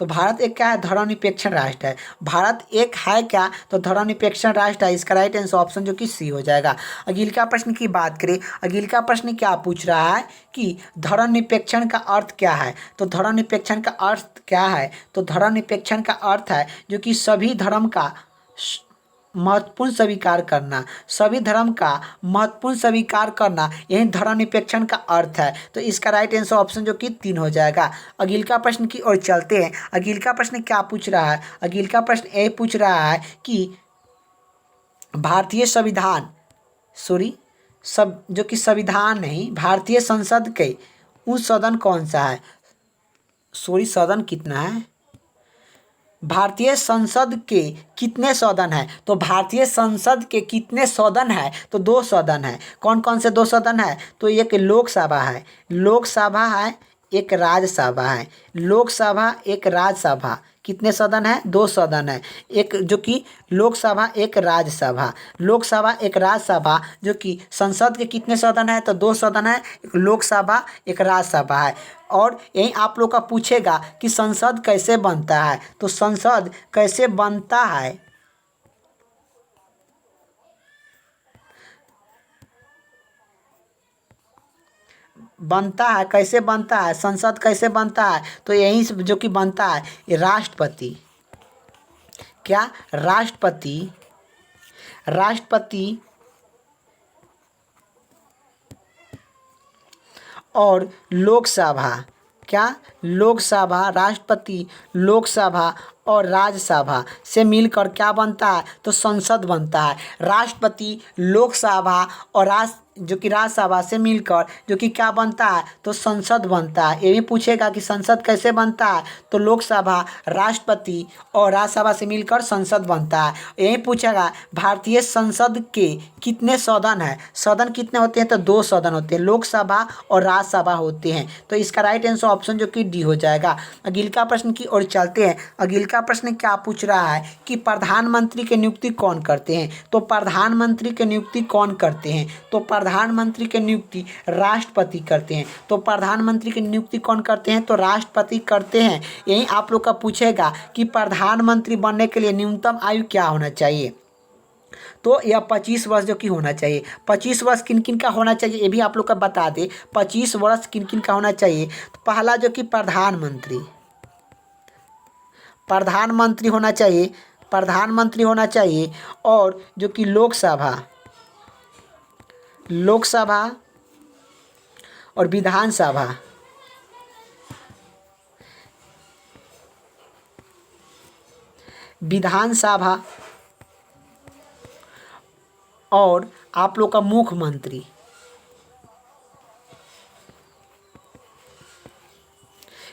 भारत एक क्या है? धर्मनिरपेक्ष राष्ट्र है। भारत एक है क्या? तो धर्मनिरपेक्ष राष्ट्र है। इसका राइट आंसर ऑप्शन जो कि सी हो जाएगा। अगले का प्रश्न की बात करें। अगले का प्रश्न क्या पूछ रहा है कि धर्मनिरपेक्ष का अर्थ क्या है? तो धर्मनिरपेक्ष का अर्थ क्या है? तो धर्मनिरपेक्ष का अर्थ है जो कि सभी धर्म का महत्वपूर्ण स्वीकार करना, सभी धर्म का महत्वपूर्ण स्वीकार करना, यही धर्मनिरपेक्ष का अर्थ है। तो इसका राइट आंसर ऑप्शन जो कि 3 हो जाएगा। अगले का प्रश्न की ओर चलते हैं। अगले का प्रश्न क्या पूछ रहा है? अगले का प्रश्न ये पूछ रहा है कि भारतीय संविधान जो कि संविधान नहीं, भारतीय संसद के उस सदन कौन सा है? सदन कितना है? भारतीय संसद के कितने सदन हैं? तो भारतीय संसद के कितने सदन हैं? तो 2 सदन हैं। कौन कौन से 2 सदन हैं? तो एक लोकसभा है, एक राज्यसभा है। लोकसभा एक राज्यसभा। कितने सदन है? 2 सदन है। एक जो कि लोकसभा, एक राज्यसभा। लोकसभा एक राज्यसभा जो कि संसद के कितने सदन है? तो 2 सदन है, एक लोकसभा एक राज्यसभा है। और यही आप लोग का पूछेगा कि संसद कैसे बनता है? तो संसद कैसे बनता है? कैसे बनता है? संसद कैसे बनता है? तो यही से जो कि बनता है ये राष्ट्रपति। क्या? राष्ट्रपति और लोकसभा। क्या? लोकसभा, राष्ट्रपति, लोकसभा और राज्यसभा से मिलकर क्या बनता है? तो संसद बनता है। राष्ट्रपति, लोकसभा और जो कि राज्यसभा से मिलकर जो कि क्या बनता है? तो संसद बनता है। ये भी पूछेगा कि संसद कैसे बनता है? तो लोकसभा, राष्ट्रपति और राज्यसभा से मिलकर संसद बनता है। यही पूछेगा भारतीय संसद के कितने सदन है? सदन कितने होते हैं? तो 2 सदन होते हैं, लोकसभा और राज्यसभा होते हैं। तो इसका राइट आंसर ऑप्शन जो कि डी हो जाएगा। अगले का प्रश्न की ओर चलते हैं। अगले का प्रश्न क्या पूछ रहा है कि प्रधानमंत्री की नियुक्ति कौन करते हैं? तो प्रधानमंत्री की नियुक्ति कौन करते हैं? तो प्रधानमंत्री की नियुक्ति राष्ट्रपति करते हैं। तो प्रधानमंत्री की नियुक्ति कौन करते हैं? तो राष्ट्रपति करते हैं। यही आप लोग का पूछेगा कि प्रधानमंत्री बनने के लिए न्यूनतम आयु क्या होना चाहिए? तो यह 25 वर्ष जो कि होना चाहिए। 25 वर्ष किन किन का होना चाहिए ये भी आप लोग का बता दे। 25 वर्ष किन किन का होना चाहिए? तो पहला जो कि प्रधानमंत्री होना चाहिए और जो कि लोकसभा और विधानसभा और आप लोग का मुख्यमंत्री।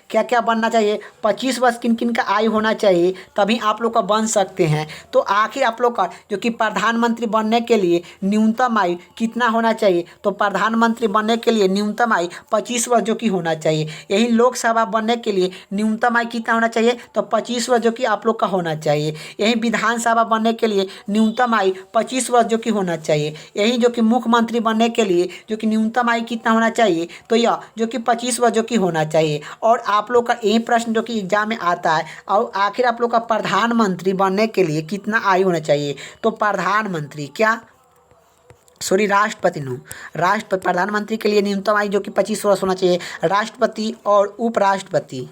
क्या क्या बनना चाहिए, 25 वर्ष किन किन का आयु होना चाहिए, तभी आप लोग का बन सकते हैं। तो आखिर आप लोग का जो कि प्रधानमंत्री बनने के लिए न्यूनतम आयु कितना होना चाहिए, तो प्रधानमंत्री बनने के लिए न्यूनतम आयु 25 वर्ष जो कि होना चाहिए। यही लोकसभा बनने के लिए न्यूनतम आयु कितना होना चाहिए, तो 25 वर्ष जो कि आप लोग का होना चाहिए। यही विधानसभा बनने के लिए न्यूनतम आयु 25 वर्ष जो कि होना चाहिए। यही जो कि मुख्यमंत्री बनने के लिए जो कि न्यूनतम आयु कितना होना चाहिए, तो यह जो कि 25 वर्ष जो कि होना चाहिए। और आप लोग का यही प्रश्न जो कि एग्जाम में आता है, और आखिर आप लोग का प्रधानमंत्री बनने के लिए कितना आयु होना चाहिए, तो प्रधानमंत्री क्या सॉरी राष्ट्रपति नो राष्ट्रपति प्रधानमंत्री के लिए न्यूनतम आयु जो कि 25 वर्ष होना चाहिए। राष्ट्रपति और उपराष्ट्रपति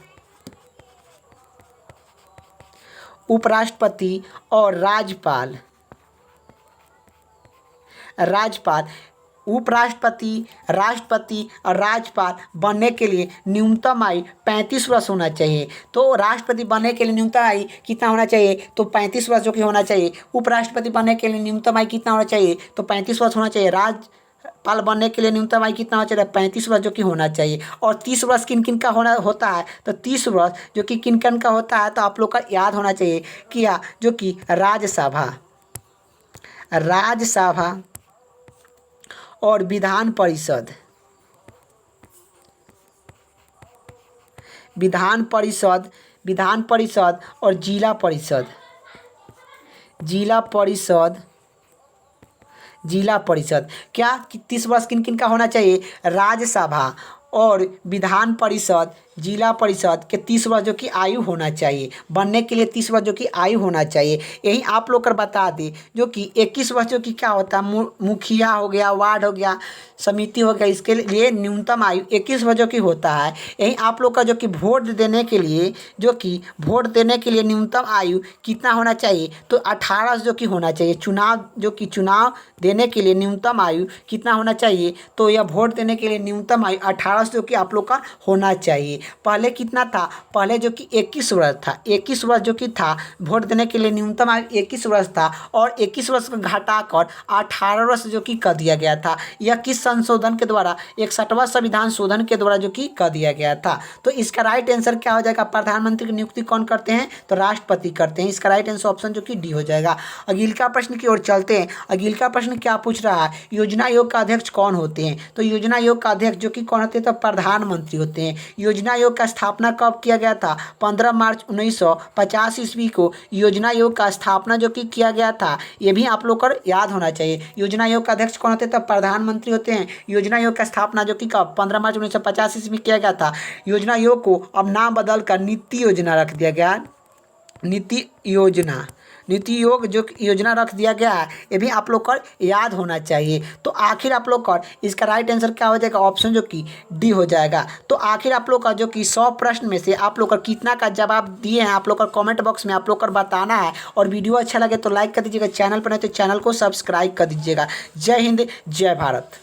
और राज्यपाल राज्यपाल उपराष्ट्रपति, राष्ट्रपति और राज्यपाल बनने के लिए न्यूनतम आयु 35 वर्ष होना चाहिए। तो राष्ट्रपति बनने के लिए न्यूनतम आयु कितना होना चाहिए, तो 35 वर्ष जो कि होना चाहिए। उपराष्ट्रपति बनने के लिए न्यूनतम आयु कितना होना चाहिए, तो 35 वर्ष होना चाहिए। राज्यपाल बनने के लिए न्यूनतम आयु कितना होना चाहिए, 35 वर्ष जो कि होना चाहिए। और 30 वर्ष किन किन का होता है, तो 30 वर्ष जो कि किन किन का होता है, तो आप लोग का याद होना चाहिए क्या, जो कि राज्यसभा और विधान परिषद और जिला परिषद क्या 30 वर्ष किन किन का होना चाहिए, राज्यसभा और विधान परिषद, जिला परिषद के 30 वर्ष जो कि आयु होना चाहिए। बनने के लिए 30 वर्ष जो कि आयु होना चाहिए। यही आप लोग कर बता दें जो कि 21 वर्ष जो कि क्या होता है, मुखिया हो गया, वार्ड हो गया, समिति हो गया, इसके लिए न्यूनतम आयु 21 वर्ष जो कि होता है। यही आप लोग का जो कि वोट देने के लिए न्यूनतम आयु कितना होना चाहिए, तो 18 जो कि होना चाहिए। चुनाव देने के लिए न्यूनतम आयु कितना होना चाहिए, तो यह वोट देने के लिए न्यूनतम आयु 18 जो कि आप लोग का होना चाहिए। पहले कितना था, पहले जो कि 21 वर्ष था, 21 वर्ष जो कि था, वोट देने के लिए न्यूनतम आयु 21 वर्ष था, और 21 वर्ष को घटाकर 18 वर्ष जो कि कर दिया गया था। यह किस संशोधन के द्वारा, 61वां संविधान शोधन के द्वारा जो कि कर दिया गया था। तो इसका राइट आंसर क्या हो जाएगा, प्रधानमंत्री की नियुक्ति कौन करते हैं, तो राष्ट्रपति करते हैं। इसका राइट आंसर ऑप्शन जो कि डी हो जाएगा। अगला प्रश्न की ओर चलते हैं। अगला प्रश्न क्या पूछ रहा है, योजना आयोग का अध्यक्ष कौन होते हैं, तो योजना आयोग का अध्यक्ष जो कि कौन होते हैं, तो प्रधानमंत्री होते हैं। योजना आयोग का स्थापना कब किया गया था, 15 मार्च 1950 ईस्वी को योजना आयोग का स्थापना जो कि किया गया था। ये भी आप लोग को याद होना चाहिए। योजना आयोग का अध्यक्ष कौन होते हैं, तो प्रधानमंत्री होते हैं। योजना आयोग का स्थापना जो कि कब 15 मार्च 1950 ईस्वी में किया गया था। योजना आयोग को अब नाम बदल कर नीति योजना रख दिया गया। नीति योग जो योजना रख दिया गया है, ये भी आप लोग को याद होना चाहिए। तो आखिर आप लोग का इसका राइट आंसर क्या हो जाएगा, ऑप्शन जो कि डी हो जाएगा। तो आखिर आप लोग का जो कि 100 प्रश्न में से आप लोग का कितना का जवाब दिए हैं, आप लोग का कमेंट बॉक्स में आप लोग का बताना है। और वीडियो अच्छा लगे तो लाइक कर दीजिएगा, चैनल पर नहीं तो चैनल को सब्सक्राइब कर दीजिएगा। जय हिंद, जय भारत।